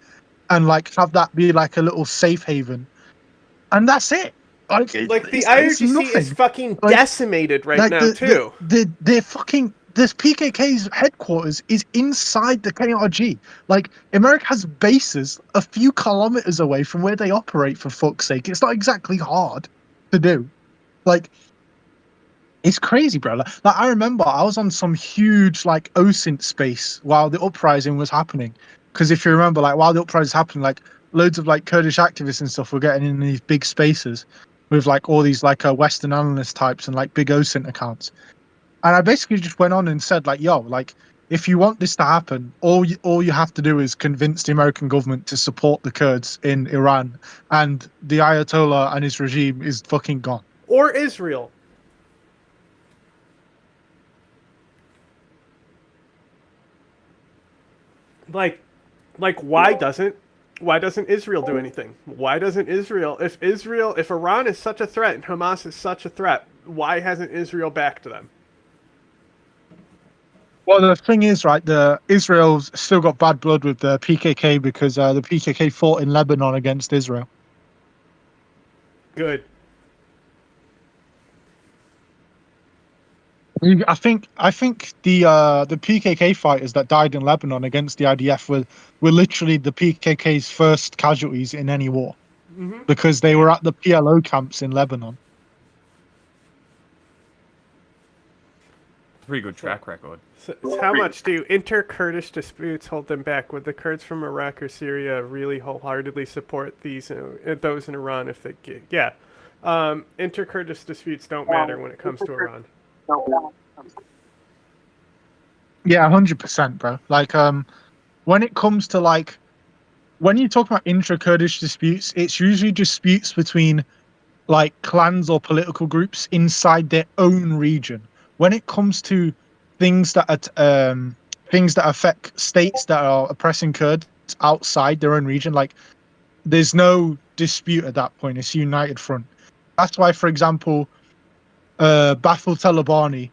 and like have that be like a little safe haven, and that's it. Like, Like the it's IRGC is nothing. fucking Like- decimated right Like now too. they're fucking, this PKK's headquarters is inside the KRG. Like, America has bases a few kilometers away from where they operate, for fuck's sake. It's not exactly hard to do. Like, it's crazy, bro. Like, I remember I was on some huge like OSINT space while the uprising was happening. Because if you remember, like while the uprising was happening, like loads of like Kurdish activists and stuff were getting in these big spaces with like all these like Western analyst types and like big OSINT accounts. And I basically just went on and said, like, yo, like, if you want this to happen, all you have to do is convince the American government to support the Kurds in Iran, and the Ayatollah and his regime is fucking gone. Or Israel. Like why doesn't Israel do anything? Why doesn't Israel, if Iran is such a threat and Hamas is such a threat, why hasn't Israel backed them? Well, the thing is, right, Israel's still got bad blood with the PKK because the PKK fought in Lebanon against Israel. Good. I think the PKK fighters that died in Lebanon against the IDF were literally the PKK's first casualties in any war, because they were at the PLO camps in Lebanon. Pretty good track record. So how much do inter-Kurdish disputes hold them back? Would the Kurds from Iraq or Syria really wholeheartedly support those in Iran if they get? Yeah. Inter-Kurdish disputes don't matter when it comes to Iran. Yeah, 100%, bro. Like, when it comes to like, when you talk about intra-Kurdish disputes, it's usually disputes between like clans or political groups inside their own region. When it comes to things that affect states that are oppressing Kurds outside their own region, like, there's no dispute at that point. It's a united front. That's why, for example, Baful Talabani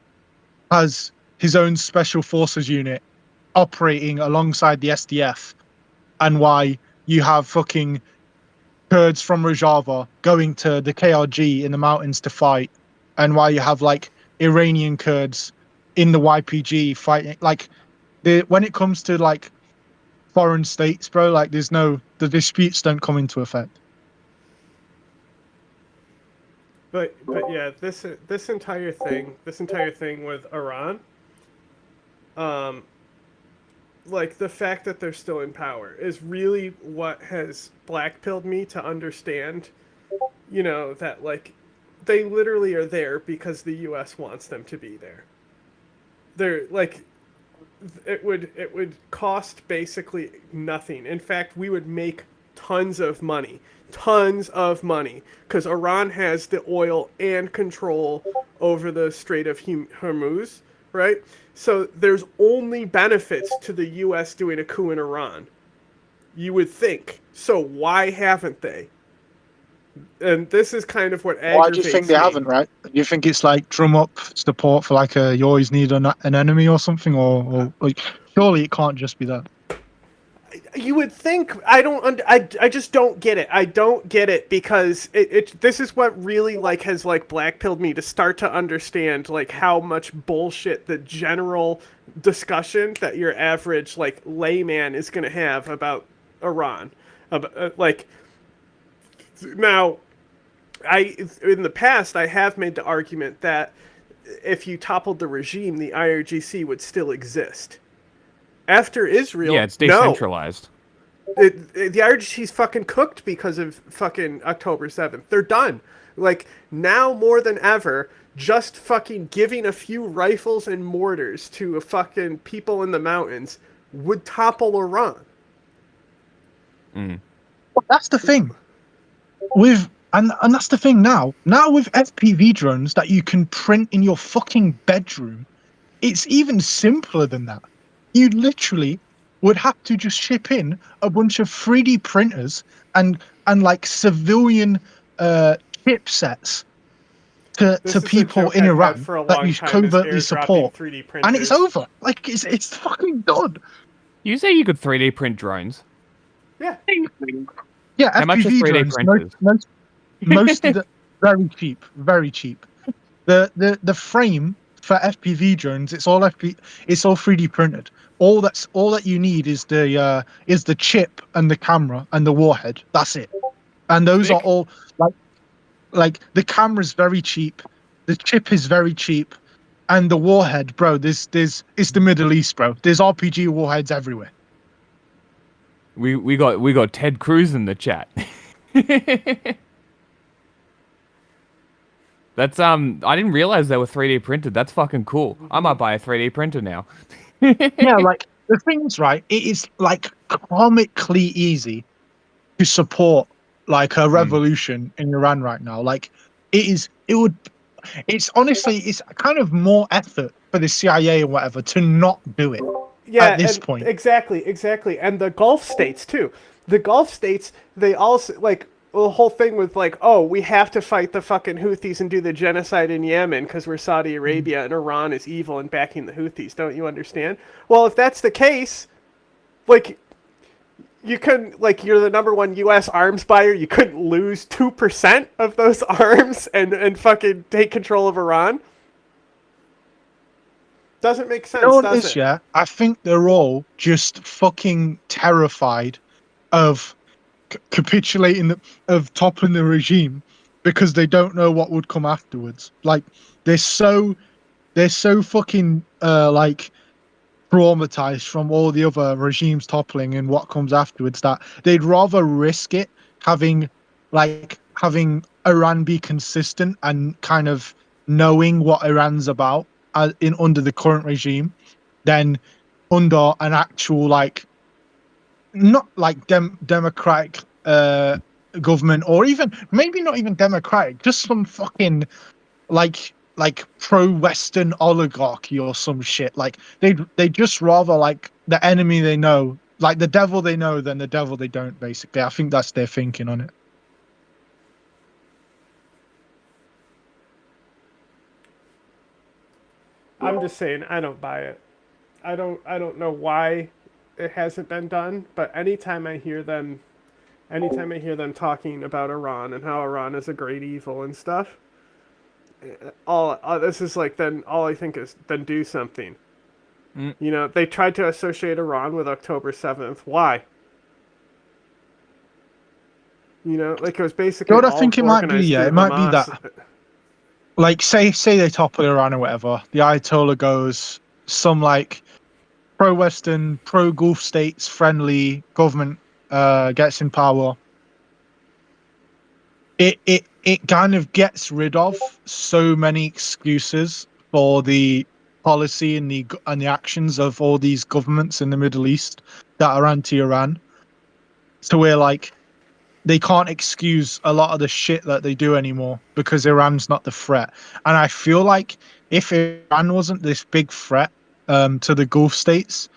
has his own special forces unit operating alongside the SDF, and why you have fucking Kurds from Rojava going to the KRG in the mountains to fight, and why you have like Iranian Kurds in the YPG fighting. Like, when it comes to like foreign states, bro, like the disputes don't come into effect. But yeah, this entire thing with Iran, like the fact that they're still in power is really what has blackpilled me to understand, that like they literally are there because the U.S. wants them to be there. They're like, it would cost basically nothing. In fact, we would make tons of money, because Iran has the oil and control over the Strait of Hormuz, right? So there's only benefits to the U.S. doing a coup in Iran, you would think. So why haven't they? And this is kind of what aggravates me. Why do you think they haven't, right? You think it's like drum up support for like you always need an enemy or something, or like, surely it can't just be that. You would think. I just don't get it. I don't get it, because this is what really like has like blackpilled me to start to understand like how much bullshit the general discussion that your average like layman is going to have about Iran. Like, now, in the past I have made the argument that if you toppled the regime, the IRGC would still exist. After Israel, Yeah, it's decentralized. The IRGC's fucking cooked because of fucking October 7th. They're done. Like, now more than ever, just fucking giving a few rifles and mortars to a fucking people in the mountains would topple Iran. But that's the thing. And that's the thing now. Now with FPV drones that you can print in your fucking bedroom, it's even simpler than that. You literally would have to just ship in a bunch of 3D printers and like civilian chipsets to This is a people joke in I've had Iran for a that long you time, is covertly airdropping support, 3D printers. and it's over. Like it's fucking done. You say you could 3D print drones. Yeah. Yeah, How much are FPV 3D drones. printers? Most of the very cheap, very cheap. The frame for FPV drones, it's all 3D printed. All that you need is the chip and the camera and the warhead. That's it. And those are Nick? all like the camera's very cheap, the chip is very cheap, and the warhead, bro. It's the Middle East, bro. There's RPG warheads everywhere. We got Ted Cruz in the chat. That's I didn't realize they were 3D printed. That's fucking cool. I might buy a 3D printer now. Yeah, like the thing's right. It is like comically easy to support like a revolution in Iran right now. Like it's honestly it's kind of more effort for the CIA or whatever to not do it at this point. Exactly. And the Gulf states, too. The Gulf states, they also, like, the whole thing with, like, oh, we have to fight the fucking Houthis and do the genocide in Yemen because we're Saudi Arabia and Iran is evil and backing the Houthis. Don't you understand? Well, if that's the case, like, you couldn't, like, you're the number one U.S. arms buyer. You couldn't lose 2% of those arms and fucking take control of Iran. Doesn't make sense, does it? Yeah, I think they're all just fucking terrified of capitulating, of toppling the regime because they don't know what would come afterwards. Like they're so fucking like traumatized from all the other regimes toppling and what comes afterwards that they'd rather risk it having Iran be consistent and kind of knowing what Iran's about under the current regime than under an actual like not like democratic government, or even maybe not even democratic, just some fucking like pro-Western oligarchy or some shit. Like they just rather like the enemy they know, like the devil they know, than the devil they don't. Basically, I think that's their thinking on it. I'm just saying, I don't buy it. I don't know why it hasn't been done, but anytime I hear them talking about Iran and how Iran is a great evil and stuff, this is like, then all I think is, then do something. You know, they tried to associate Iran with October 7th. Why? You know, like it was basically. What I think it might be, yeah, it might be that. Like, say they topple Iran or whatever, the Ayatollah goes, some like pro-Western, pro-Gulf states friendly government gets in power. It kind of gets rid of so many excuses for the policy and the actions of all these governments in the Middle East that are anti-Iran. So we're like, they can't excuse a lot of the shit that they do anymore because Iran's not the threat. And I feel like if Iran wasn't this big threat to the Gulf states,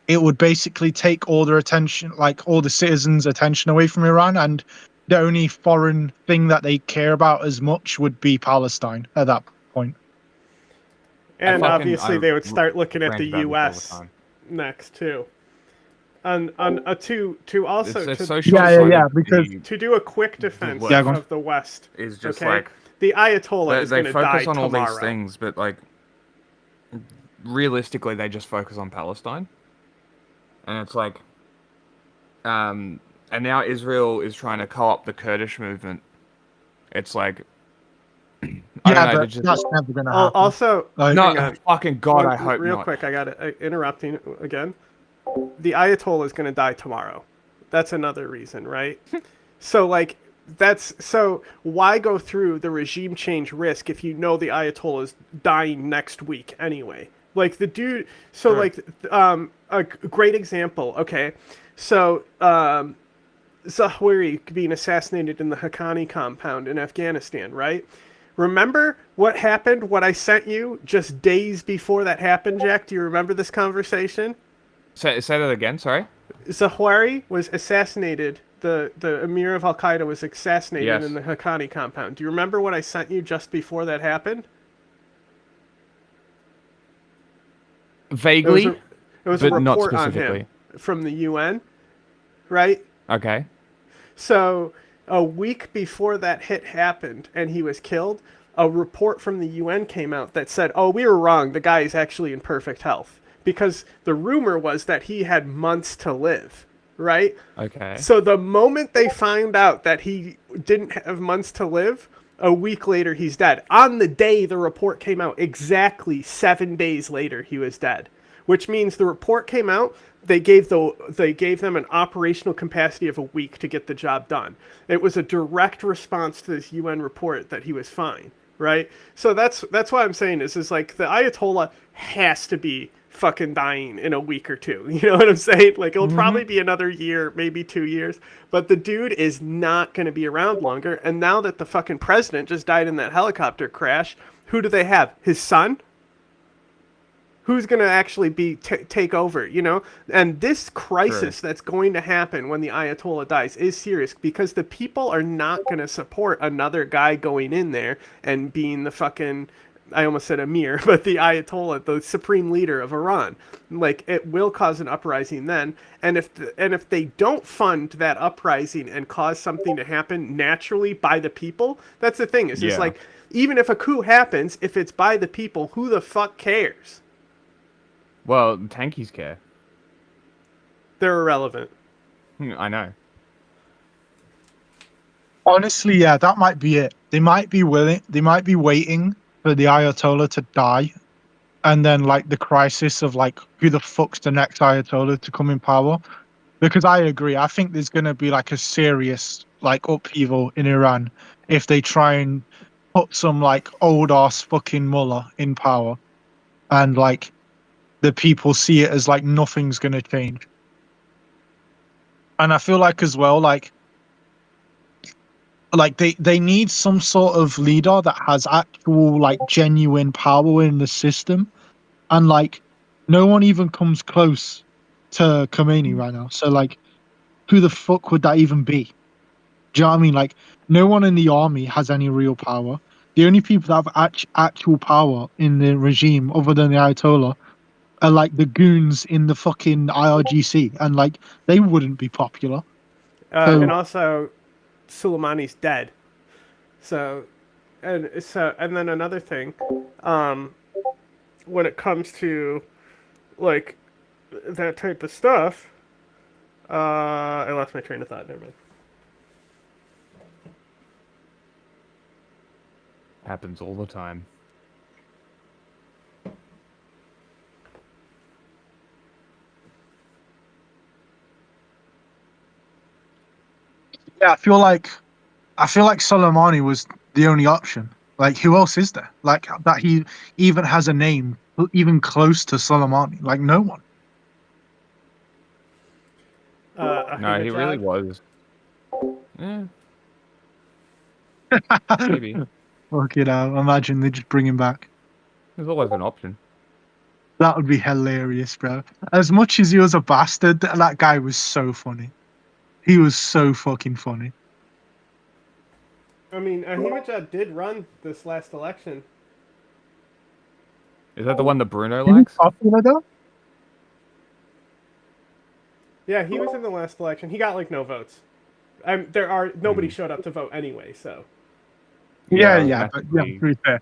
it would basically take all their attention, like all the citizens' attention away from Iran, and the only foreign thing that they care about as much would be Palestine at that point. And obviously they would start looking at the U.S. next too. And to also because to do a quick defense of the West is just okay? like the Ayatollah is going to die focus on tomorrow. all these things, but like realistically, they just focus on Palestine, and it's like, and now Israel is trying to co-opt the Kurdish movement. It's like, that's never going to happen. Also, no, fucking God, I hope real not. Quick, I got it. Interrupting again. The Ayatollah is going to die tomorrow. That's another reason, right? So like so why go through the regime change risk if you know the Ayatollah is dying next week anyway? Like the dude. So Sure. like a great example. Okay, so Zawahiri being assassinated in the Haqqani compound in Afghanistan, right? Remember what happened? What I sent you just days before that happened, Jack? Do you remember this conversation? Say that again. Sorry. Zawahiri was assassinated. The emir of Al Qaeda was assassinated Yes. in the Haqqani compound. Do you remember what I sent you just before that happened? Vaguely, It was but a not report on specifically. him from the UN, right? Okay. So a week before that hit happened and he was killed, a report from the UN came out that said, "Oh, we were wrong. The guy is actually in perfect health." Because the rumor was that he had months to live, right? Okay. So the moment they found out that he didn't have months to live, a week later he's dead. On the day the report came out, exactly 7 days later he was dead. Which means the report came out, they gave them an operational capacity of a week to get the job done. It was a direct response to this UN report that he was fine, right? So that's what I'm saying is like the Ayatollah has to be fucking dying in a week or two. You know what I'm saying? Like it'll probably be another year, maybe 2 years, but the dude is not going to be around longer. And now that the fucking president just died in that helicopter crash, who do they have? His son? Who's going to actually be take over, you know? And this crisis that's going to happen when the Ayatollah dies is serious because the people are not going to support another guy going in there and being the fucking, I almost said Emir, but the Ayatollah, the supreme leader of Iran. Like it will cause an uprising then, and if they don't fund that uprising and cause something to happen naturally by the people, that's the thing. Is Yeah. like even if a coup happens, if it's by the people, who the fuck cares? Well, tankies care. They're irrelevant. I know. Honestly, yeah, that might be it. They might be waiting for the Ayatollah to die, and then like the crisis of like who the fuck's the next Ayatollah to come in power. Because I agree, I think there's gonna be like a serious like upheaval in Iran if they try and put some like old ass fucking mullah in power, and like the people see it as like nothing's gonna change. And I feel like as well, like they need some sort of leader that has actual like genuine power in the system, and like no one even comes close to Khomeini right now. So like, who the fuck would that even be? Do you know what I mean? Like, no one in the army has any real power. The only people that have actual power in the regime, other than the Ayatollah, are like the goons in the fucking IRGC, and like they wouldn't be popular. So And also, Soleimani's dead. So and then another thing, when it comes to like that type of stuff, I lost my train of thought. Never mind. Happens all the time. yeah, I feel like Soleimani was the only option. Like, who else is there? Like that he even has a name even close to Soleimani? Like, no one. No, he really was. Eh, maybe. Fuck it out. Imagine they just bring him back. There's always an option. That would be hilarious, bro. As much as he was a bastard, that guy was so funny. He was so fucking funny. I mean, Ahmadinejad did run this last election. Is that the one that Bruno likes? Popular though? Yeah, he was in the last election. He got like no votes. Nobody showed up to vote anyway. So Yeah, but yeah, to be fair.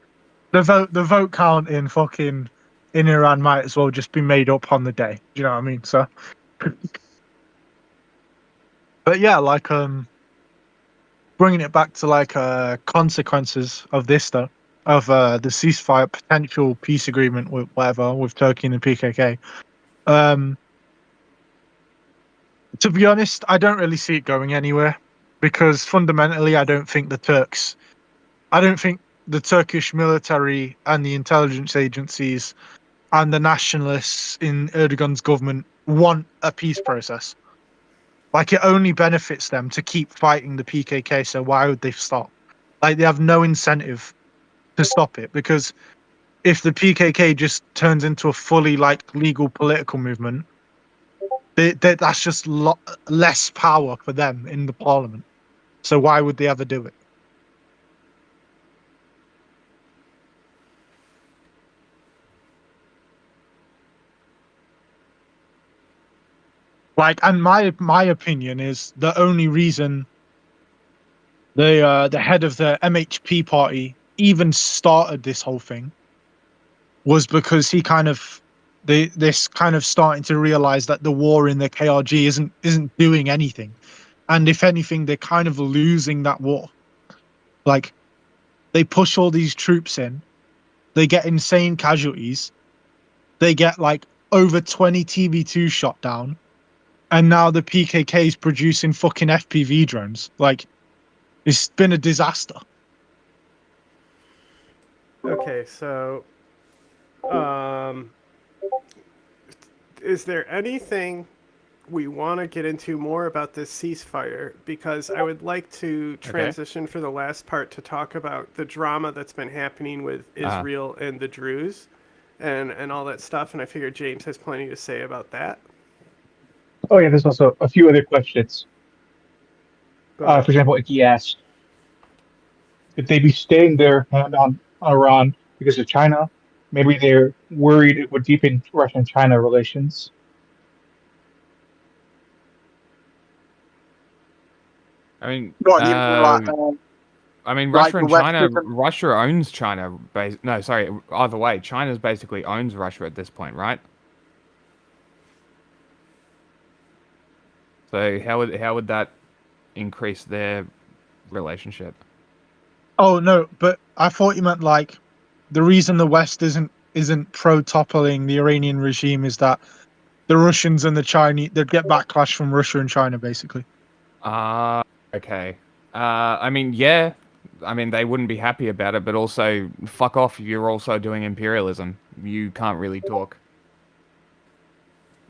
The vote count in fucking in Iran might as well just be made up on the day. Do you know what I mean? So but yeah, like bringing it back to like consequences of this though, of the ceasefire potential peace agreement with whatever with Turkey and the PKK. To be honest, I don't really see it going anywhere because fundamentally, I don't think the Turkish military and the intelligence agencies and the nationalists in Erdogan's government want a peace process. Like, it only benefits them to keep fighting the PKK, so why would they stop? Like, they have no incentive to stop it, because if the PKK just turns into a fully, like, legal political movement, that's just less power for them in the parliament. So why would they ever do it? Like, and my opinion is the only reason the head of the MHP party even started this whole thing was because he kind of this kind of starting to realize that the war in the KRG isn't doing anything, and if anything, they're kind of losing that war. Like, they push all these troops in, they get insane casualties, they get like over 20 TB2 shot down, and now the PKK is producing fucking FPV drones. Like, it's been a disaster. Okay, so is there anything we want to get into more about this ceasefire? Because I would like to transition for the last part to talk about the drama that's been happening with Israel and the Druze and all that stuff, and I figure James has plenty to say about that. Oh yeah, there's also a few other questions. For example, he asked, could they be staying their hand on Iran because of China? Maybe they're worried it would deepen Russian-China relations. I mean, What, you mean like, I mean, like Russia and the West China. isn't- Russia owns China. No, sorry. Either way, China's basically owns Russia at this point, right? So how would that increase their relationship? Oh no, but I thought you meant like the reason the West isn't pro toppling the Iranian regime is that the Russians and the Chinese, they'd get backlash from Russia and China, basically. Okay. I mean, yeah. I mean, they wouldn't be happy about it, but also, fuck off, you're also doing imperialism. You can't really talk.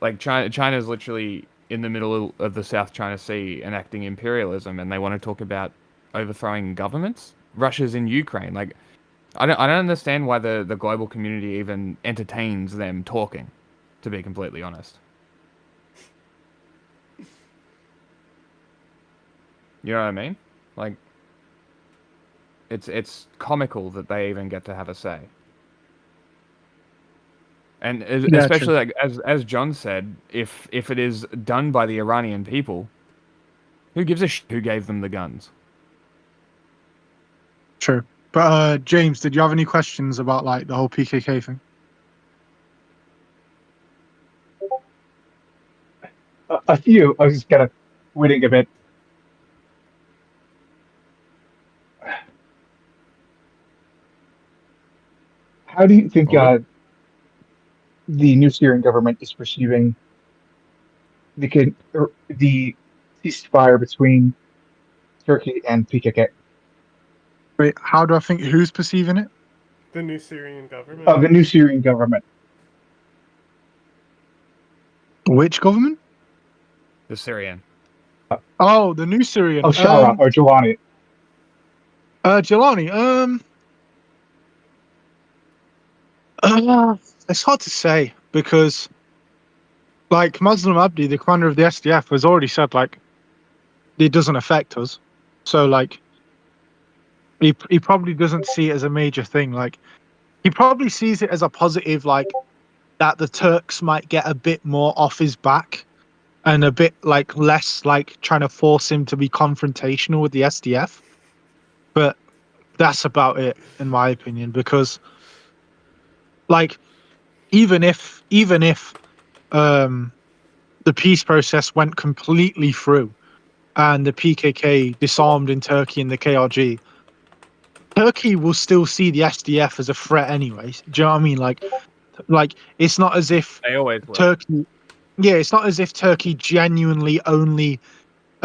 Like, China's literally in the middle of the South China Sea enacting imperialism, and they want to talk about overthrowing governments? Russia's in Ukraine. Like, I don't understand why the global community even entertains them talking, to be completely honest. You know what I mean? Like, it's comical that they even get to have a say. And especially, like, as John said, if it is done by the Iranian people, who gives a shit who gave them the guns? True. But James, did you have any questions about like the whole PKK thing? A few. I was just kind of waiting a bit. How do you think Well, the new Syrian government is perceiving the ceasefire between Turkey and PKK? Wait, how do I think who's perceiving it? The new Syrian government. The new Syrian government. Which government? the Syrian. Oh, the new Syrian. Oh, Shara or Jelani. Jelani. It's hard to say because, like, Muslim Abdi, the commander of the SDF, has already said like it doesn't affect us. So like, he probably doesn't see it as a major thing. Like, he probably sees it as a positive, like that the Turks might get a bit more off his back and a bit like less like trying to force him to be confrontational with the SDF. But that's about it, in my opinion, because like even if the peace process went completely through and the PKK disarmed in Turkey and the KRG, Turkey will still see the SDF as a threat anyways. Do you know what I mean? Like it's not as if They always will. Turkey Yeah, it's not as if Turkey genuinely only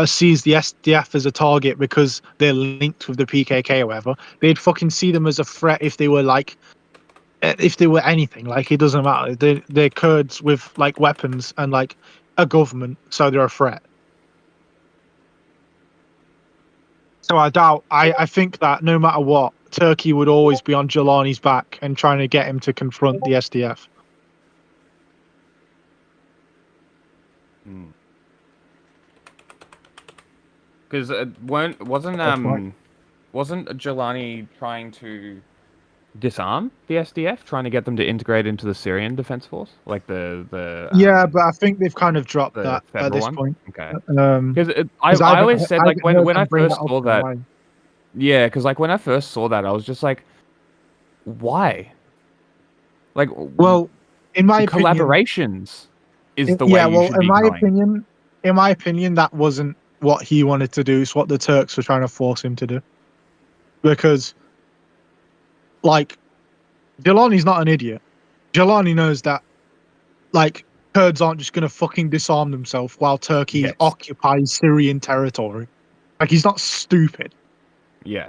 sees the SDF as a target because they're linked with the PKK or whatever. They'd fucking see them as a threat if they were like, if they were anything. Like, it doesn't matter. They're Kurds with like weapons and like a government, so they're a threat. So I think that no matter what, Turkey would always be on Jelani's back and trying to get him to confront the SDF. Because wasn't Jelani trying to disarm the SDF, trying to get them to integrate into the Syrian Defense Force, like Yeah, but I think they've kind of dropped the that at federal this one? point. Okay. Because I always said, like, when I first saw saw that, yeah, because like when I first saw that, I was just like, why? Like, well, in my opinion, collaborations is the way you should be going. In my opinion, that wasn't what he wanted to do. It's what the Turks were trying to force him to do. Because, like, Jelani's not an idiot. Jelani knows that, like, Kurds aren't just going to fucking disarm themselves while Turkey Yes. occupies Syrian territory. Like, he's not stupid. Yeah.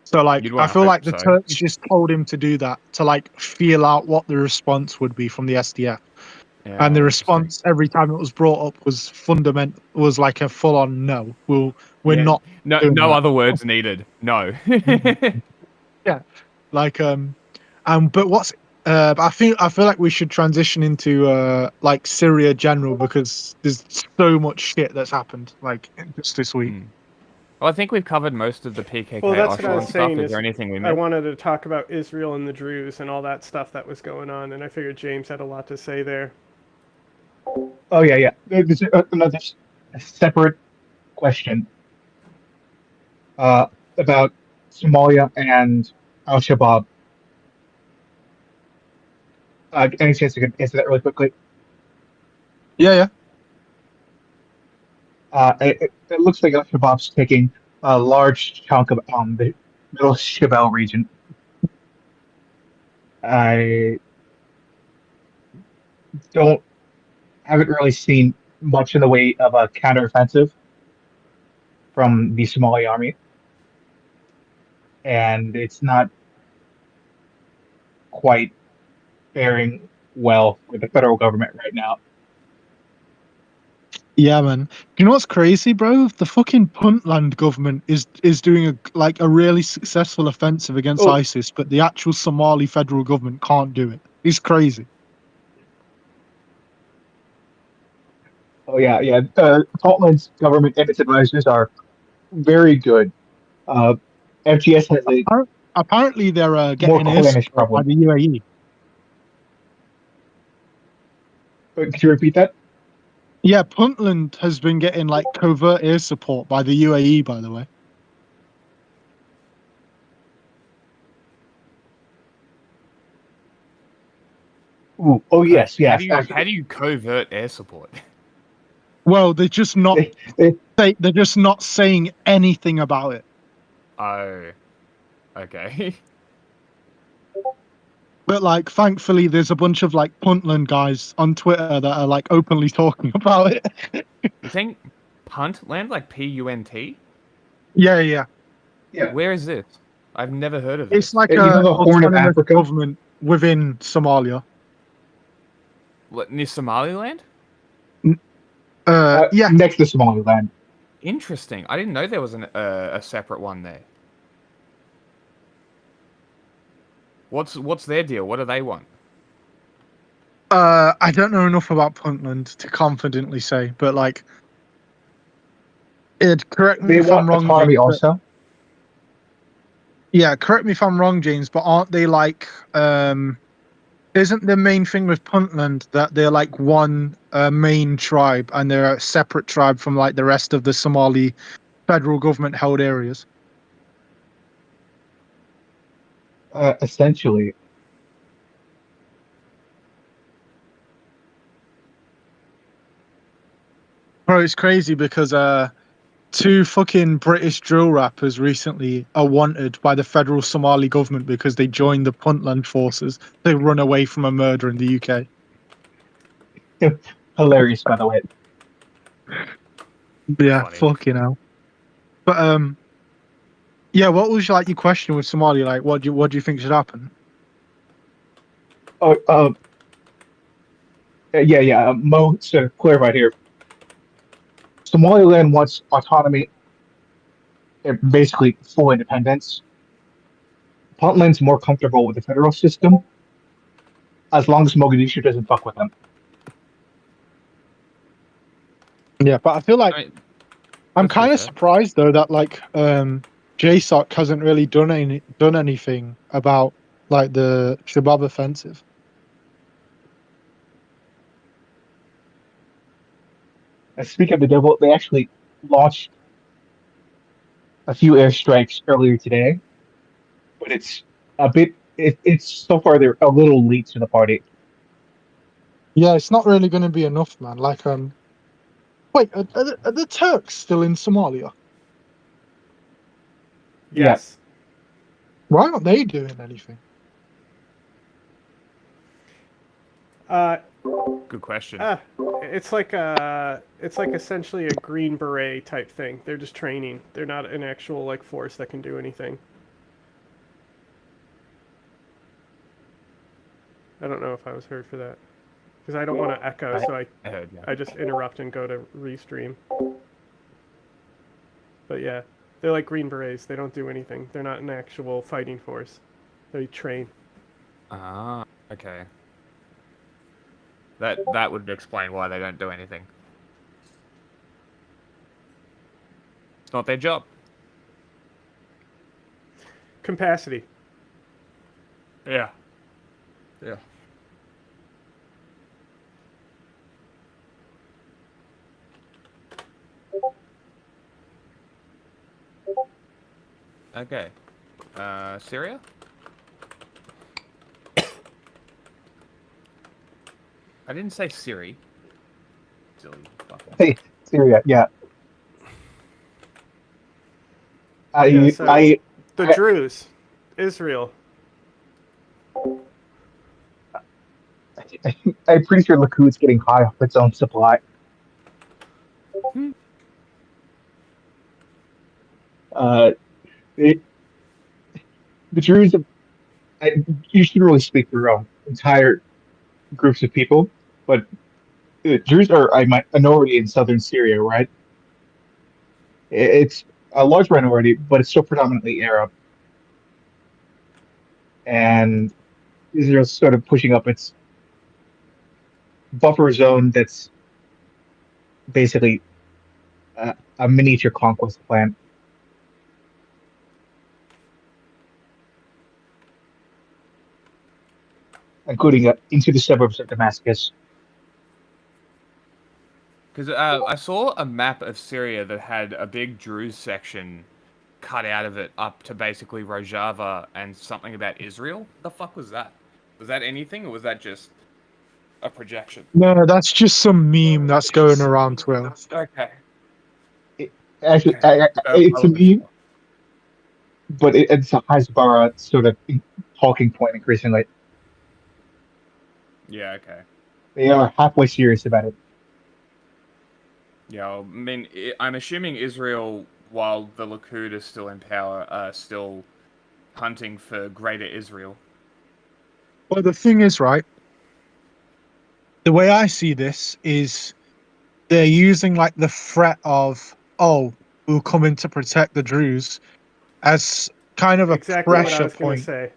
So, like, You'd I wanna feel hope like the so. Turks just told him to do that to, like, feel out what the response would be from the SDF. Yeah, And the interesting. response every time it was brought up was like a full-on no. We're not No doing that. other words needed. No. Yeah, like but I feel like we should transition into like Syria general because there's so much shit that's happened like just this week. Well, I think we've covered most of the PKK Well, that's what I Oshawan was stuff. saying. Is there anything we I missed? wanted to talk about Israel and the Druze and all that stuff that was going on, and I figured James had a lot to say there. Oh yeah. There's another separate question about Somalia and Al Shabaab. Any chance you can answer that really quickly? Yeah. It looks like Al Shabaab's taking a large chunk of the Middle Shabelle region. I haven't really seen much in the way of a counteroffensive from the Somali army, and it's not quite faring well with the federal government right now. Yeah, man. You know what's crazy, bro? The fucking Puntland government is doing a really successful offensive against ISIS, but the actual Somali federal government can't do it. It's crazy. Oh yeah. Puntland's government and its advisors are very good. FGS has a Apparently, they're more getting air clannish support by problem. the UAE. Could you repeat that? Yeah, Puntland has been getting like covert air support by the UAE, by the way. Ooh, oh yes. How do you covert air support? Well, they're just not. They're just not saying anything about it. Oh, okay. But like, thankfully, there's a bunch of like Puntland guys on Twitter that are like openly talking about it. You think Puntland, like P-U-N-T? Yeah. Where is this? I've never heard of this. It's like You know the Horn of autonomous Africa? government within Somalia. What, near Somaliland? Yeah. Next to Somaliland. Interesting. I didn't know there was a separate one there. What's their deal? What do they want? I don't know enough about Puntland to confidently say, but like, correct me if I'm wrong. Autonomy also. Yeah, correct me if I'm wrong, James, but aren't they like isn't the main thing with Puntland that they're like one main tribe and they're a separate tribe from like the rest of the Somali federal government held areas? Essentially. Bro, it's crazy because two fucking British drill rappers recently are wanted by the federal Somali government because they joined the Puntland forces. They run away from a murder in the UK. Hilarious, by the way. Yeah, Funny. fucking hell. But yeah. What was like your question with Somalia? Like, what do you think should happen? Oh, yeah. Mo, to clarify here, Somaliland wants autonomy and basically full independence. Puntland's more comfortable with the federal system as long as Mogadishu doesn't fuck with them. Yeah, but I feel like I mean, I'm that's pretty kind of fair. surprised though that like JSOC hasn't really done anything about like the Shabab offensive. And speaking of the devil, they actually launched a few airstrikes earlier today, but it's a bit. It's so far they're a little late to the party. Yeah, it's not really going to be enough, man. Like wait, are the Turks still in Somalia? Yeah, Yes. Why aren't they doing anything? Uh, Good question. it's like essentially a Green Beret type thing. They're just training. They're not an actual like force that can do anything. I don't know if I was heard for that because I don't want to echo, so I heard, yeah. I just interrupt and go to restream. But yeah, they're like Green Berets. They don't do anything. They're not an actual fighting force. They train. Ah, okay. That would explain why they don't do anything. It's not their job. Capacity. Yeah. Yeah. Okay. Syria? I didn't say Siri. Silly fucker. hey, Syria. Yeah, Yeah. So I, the I, Druze, Israel. I'm pretty sure Likud getting high off its own supply. Uh, it, the Druze, you should really speak for your own entire groups of people, but Druze are a minority in southern Syria, right? It's a large minority, but it's still predominantly Arab, and Israel's sort of pushing up its buffer zone that's basically a miniature conquest plan, including into the suburbs of Damascus. Because I saw a map of Syria that had a big Druze section cut out of it up to basically Rojava and something about Israel. The fuck was that? Was that anything, or was that just a projection? No, that's just some meme that's going around Twitter. Okay. It, actually, Okay. it's a meme, but it's a Hasbara sort of talking point increasingly. Yeah, okay. They are halfway serious about it. Yeah, well, I mean, I'm assuming Israel, while the Likud is still in power, are still hunting for Greater Israel. Well, the thing is, right? The way I see this is they're using like the threat of, oh, we'll come in to protect the Druze as kind of a Exactly what I pressure was going to point. say.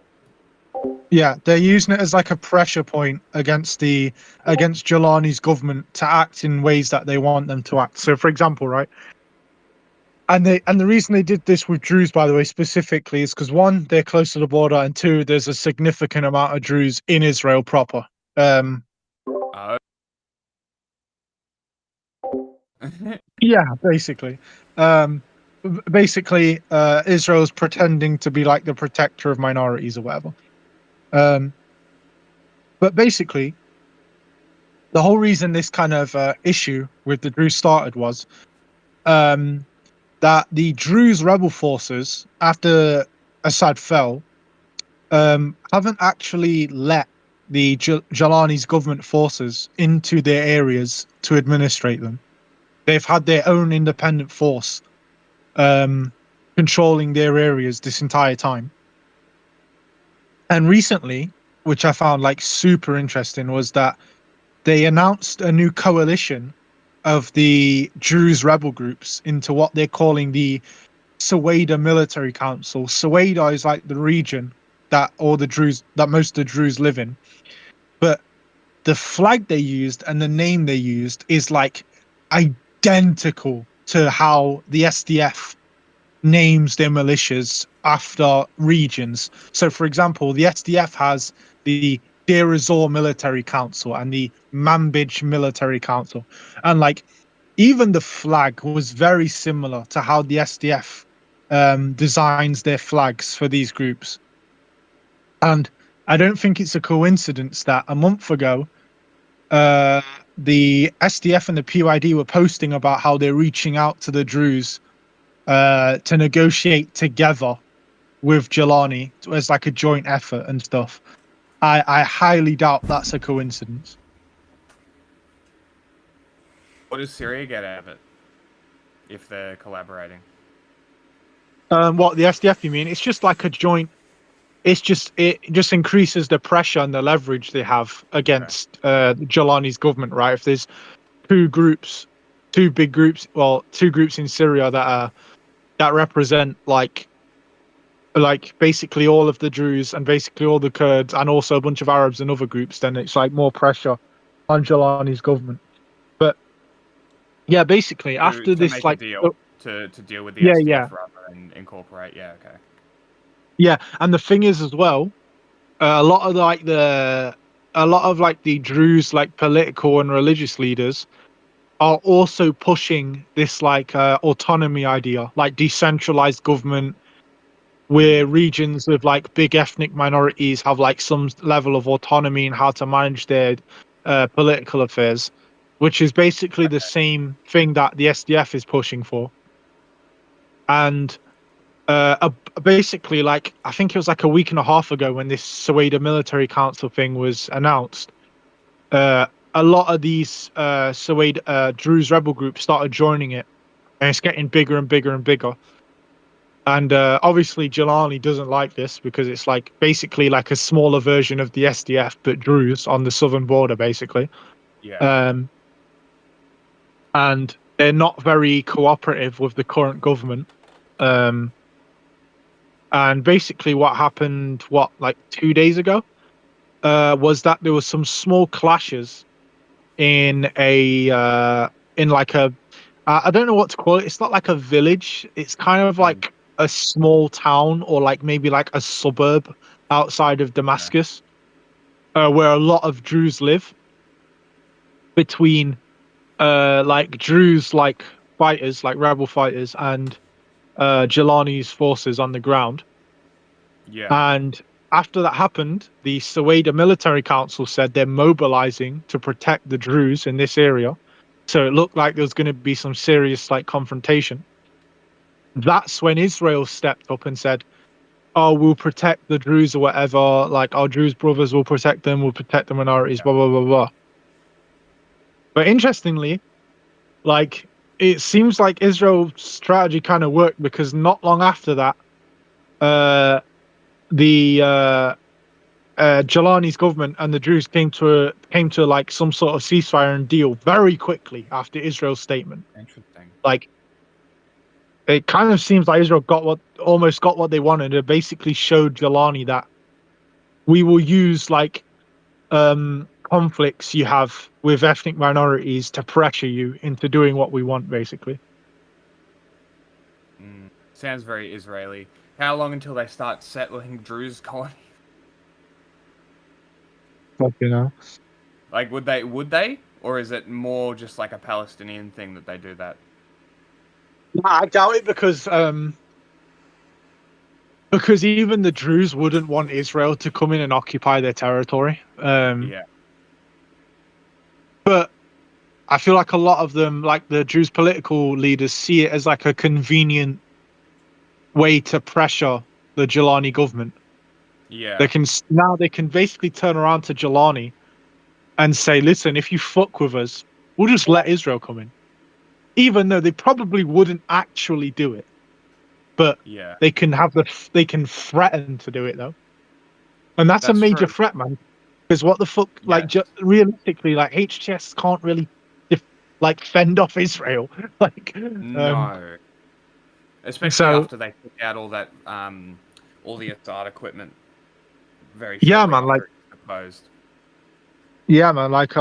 Yeah, they're using it as like a pressure point against Jelani's government to act in ways that they want them to act. So, for example, right, and the reason they did this with Druze, by the way, specifically, is because one, they're close to the border, and two, there's a significant amount of Druze in Israel proper. Yeah, basically. Israel's pretending to be like the protector of minorities or whatever. But basically, the whole reason this kind of issue with the Druze started was that the Druze rebel forces, after Assad fell, haven't actually let the Jalani's government forces into their areas to administrate them. They've had their own independent force controlling their areas this entire time. And recently, which I found like super interesting, was that they announced a new coalition of the Druze rebel groups into what they're calling the Suwaida Military Council. Suwaida is like the region that all the Druze, that most of the Druze live in. But the flag they used and the name they used is like identical to how the SDF names their militias after regions. So, for example, the SDF has the Deir ez-Zor Military Council and the Manbij Military Council, and like even the flag was very similar to how the SDF designs their flags for these groups. And I don't think it's a coincidence that a month ago, the SDF and the PYD were posting about how they're reaching out to the Druze to negotiate together with Jelani as like a joint effort and stuff. I highly doubt that's a coincidence. What does Syria get out of it if they're collaborating? What, the SDF? You mean? It's just like a joint. It just increases the pressure and the leverage they have against Jelani's government, right? If there's two big groups, well, two groups in Syria that represent like basically all of the Druze and basically all the Kurds and also a bunch of Arabs and other groups, then it's like more pressure on Jelani's government. But yeah, basically after to this, make like a deal, to deal with the yeah, SDF rather than incorporate. Yeah, okay. yeah, and the thing is as well, a lot of the Druze like political and religious leaders are also pushing this like autonomy idea, like decentralized government, where regions with like big ethnic minorities have like some level of autonomy in how to manage their political affairs, which is basically the same thing that the SDF is pushing for. And basically, like I think it was like a week and a half ago when this Suwaida Military Council thing was announced, a lot of these Suwaida Druze rebel groups started joining it, and it's getting bigger and bigger and bigger. And obviously, Jelani doesn't like this because it's like basically like a smaller version of the SDF, but Druze on the southern border, basically. Yeah. And they're not very cooperative with the current government. And basically, what happened, like 2 days ago, was that there was some small clashes in like a I don't know what to call it. It's not like a village. It's kind of like a small town or like maybe like a suburb outside of Damascus, where a lot of Druze live. Between like Druze like fighters, like rebel fighters, and Jelani's forces on the ground. Yeah. And after that happened, the Suwaida Military Council said they're mobilizing to protect the Druze in this area. So it looked like there was going to be some serious like confrontation. That's when Israel stepped up and said, "Oh, we'll protect the Druze or whatever. Like our Druze brothers will protect them. We'll protect the minorities." Blah blah blah blah. But interestingly, like it seems like Israel's strategy kind of worked because not long after that, the Jelani's government and the Druze came to like some sort of ceasefire and deal very quickly after Israel's statement. Interesting. Like it kind of seems like Israel almost got what they wanted. It basically showed Jelani that we will use like conflicts you have with ethnic minorities to pressure you into doing what we want, basically. Sounds very Israeli. How long until they start settling Druze colonies? You know, Like, would they? Or is it more just like a Palestinian thing that they do that? I doubt it because even the Druze wouldn't want Israel to come in and occupy their territory. Yeah. But I feel like a lot of them, like the Druze political leaders, see it as like a convenient way to pressure the Jelani government. Yeah. They can basically turn around to Jelani and say, "Listen, if you fuck with us, we'll just let Israel come in," even though they probably wouldn't actually do it. But Yeah. they can threaten to do it though, and that's a That's major true. threat, man. Because what the fuck, like, Yeah. realistically, like HTS can't really fend off Israel, like, No. Especially so after they took out all the Assad equipment very yeah, shortly man, like, after it was proposed. yeah, man, like,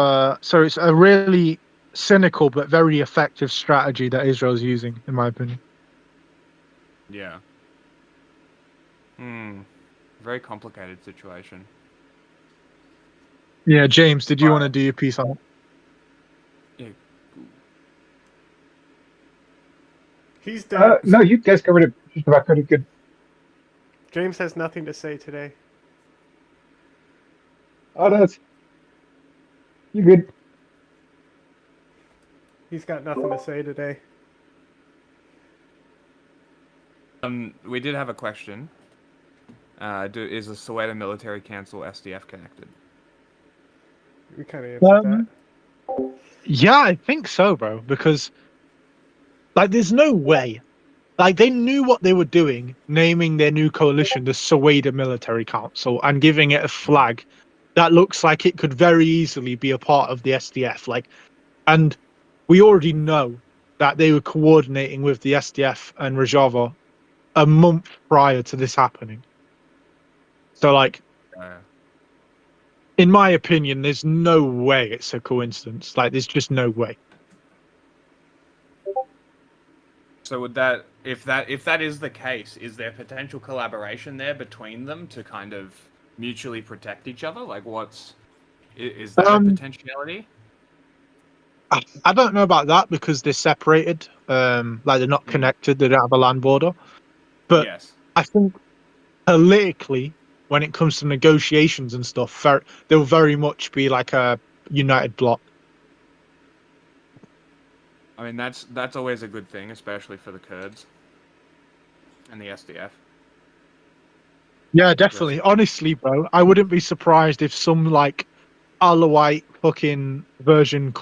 so it's a really cynical but very effective strategy that Israel's using, in my opinion. Yeah. Very complicated situation. Yeah, James, did you want to But do your piece on it? yeah, He's dead. No, you guys covered it just about pretty good. James has nothing to say today. Oh, no, you good. He's got nothing to say today. we did have a question. Is the Soweto Military Council SDF connected? We kind of answered that. Yeah, I think so, bro. Because like, there's no way. Like, they knew what they were doing, naming their new coalition the Soweto Military Council and giving it a flag that looks like it could very easily be a part of the SDF. Like, and we already know that they were coordinating with the SDF and Rojava a month prior to this happening. So, like, Uh, in my opinion, there's no way it's a coincidence. Like, there's just no way. so if that is the case, is there potential collaboration there between them to kind of mutually protect each other? Like, is that a potentiality? I don't know about that because they're separated. Like, they're not connected. They don't have a land border. But Yes. I think politically, when it comes to negotiations and stuff, they'll very much be like a united bloc. I mean, that's always a good thing, especially for the Kurds and the SDF. Yeah, definitely. Honestly, bro, I wouldn't be surprised if some like Alawite fucking version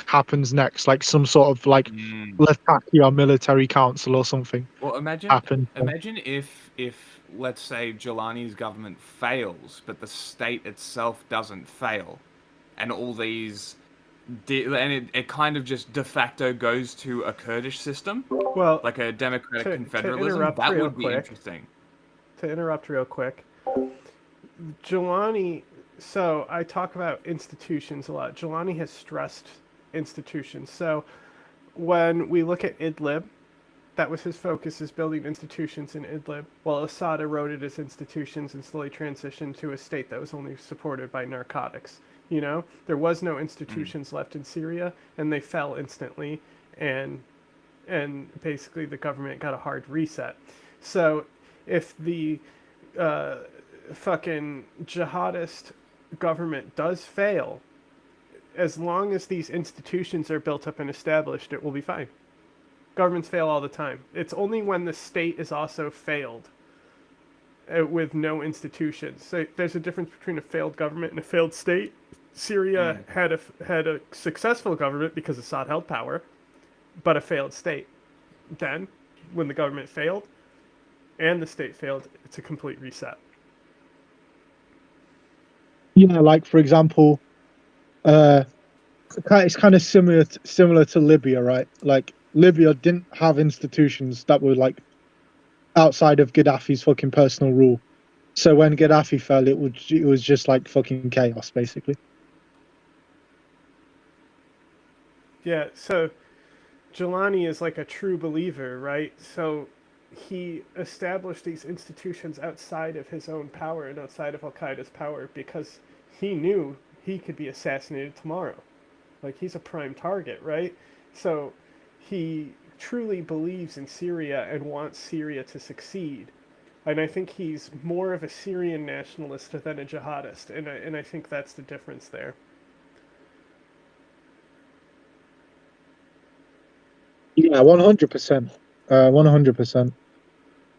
happens next, like some sort of like Latakia military council or something Well, imagine happens. if let's say Jelani's government fails, but the state itself doesn't fail, and all these, and it kind of just de facto goes to a Kurdish system, Well, like a democratic to confederalism. interrupt That real would be quick. interesting. To interrupt real quick, Jelani. So I talk about institutions a lot. Jelani has stressed institutions. So when we look at Idlib, that was his focus, is building institutions in Idlib, while Assad eroded his institutions and slowly transitioned to a state that was only supported by narcotics. You know, there was no institutions left in Syria, and they fell instantly, and basically the government got a hard reset. So if the fucking jihadist government does fail, as long as these institutions are built up and established, it will be fine. Governments fail all the time. It's only when the state is also failed with no institutions. So there's a difference between a failed government and a failed state. Syria had a successful government because Assad held power, but a failed state. Then, when the government failed and the state failed, it's a complete reset. Yeah, like, for example, it's kind of similar to Libya, right? Like, Libya didn't have institutions that were like outside of Gaddafi's fucking personal rule. So when Gaddafi fell, it was just like fucking chaos, basically. Yeah, so Jelani is like a true believer, right? So he established these institutions outside of his own power and outside of Al Qaeda's power because he knew he could be assassinated tomorrow. Like, he's a prime target, right? So he truly believes in Syria and wants Syria to succeed. And I think he's more of a Syrian nationalist than a jihadist, and I think that's the difference there. Yeah, 100%. 100%.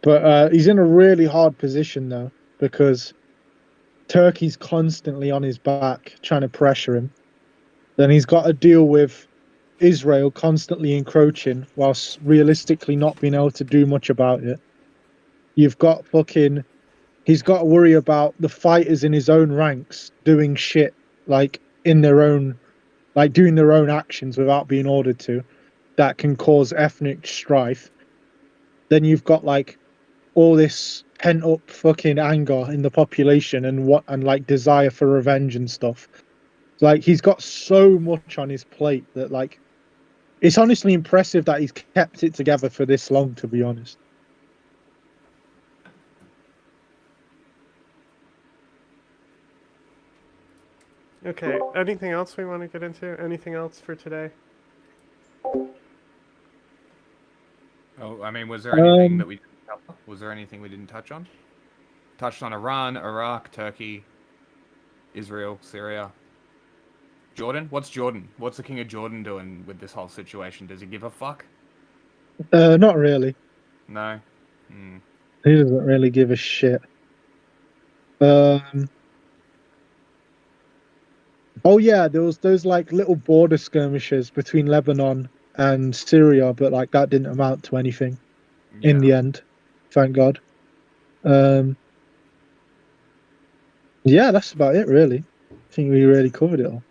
But he's in a really hard position though, because Turkey's constantly on his back trying to pressure him. Then he's got to deal with Israel constantly encroaching whilst realistically not being able to do much about it. You've got fucking. He's got to worry about the fighters in his own ranks doing shit like in their own, like doing their own actions without being ordered to, that can cause ethnic strife. Then you've got like all this pent up fucking anger in the population and like desire for revenge and stuff. Like he's got so much on his plate that like it's honestly impressive that he's kept it together for this long, to be honest. Okay, anything else we want to get into? Anything else for today? Oh, I mean, was there anything that we didn't cover? Was there anything we didn't touch on? Touched on Iran, Iraq, Turkey, Israel, Syria. Jordan? What's Jordan? What's the King of Jordan doing with this whole situation? Does he give a fuck? Not really. No. He doesn't really give a shit. Oh yeah, there was those like little border skirmishes between Lebanon and Syria, but like that didn't amount to anything in the end. Thank God. Yeah, that's about it really. I think we really covered it all.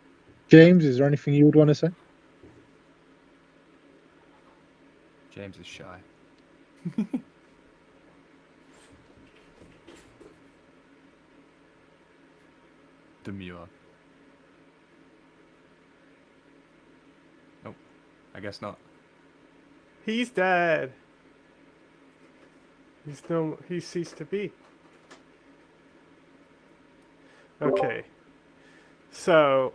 James, is there anything you would want to say? James is shy. Demure. Nope. I guess not. He's dead. He ceased to be. Okay. So,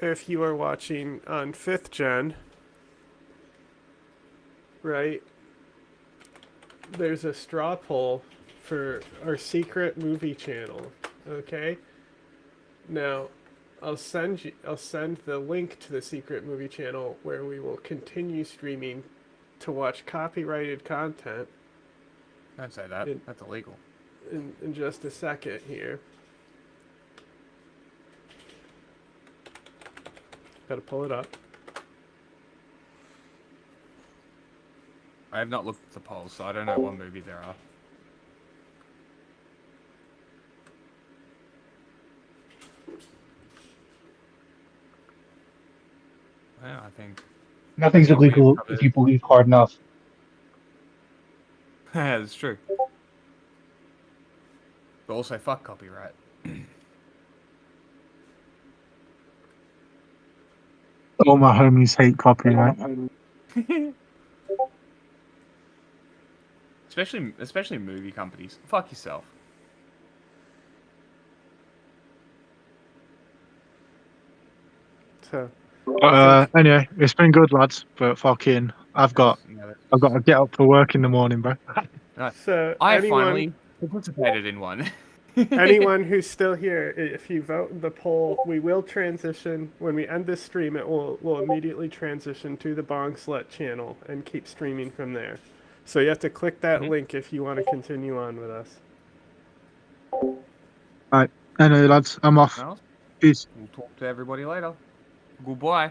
if you are watching on 5th gen, right, there's a straw poll for our secret movie channel, okay? Now, I'll send the link to the secret movie channel where we will continue streaming to watch copyrighted content. Don't say that. That's illegal. In just a second here. Gotta pull it up. I have not looked at the polls, so I don't know what movie there are. Well, I think Nothing's illegal if you believe hard enough. Yeah, that's true. But also, fuck copyright. All my homies hate copyright. Especially movie companies. Fuck yourself. So, anyway, it's been good, lads. But fucking, I've got to get up for work in the morning, bro. so I finally participated in one. anyone who's still here, if you vote in the poll, we will transition. When we end this stream, we'll immediately transition to the Bong Slut channel and keep streaming from there. So you have to click that link if you want to continue on with us. Alright, anyway, lads, I'm off. Well, Peace. we'll talk to everybody later. Goodbye.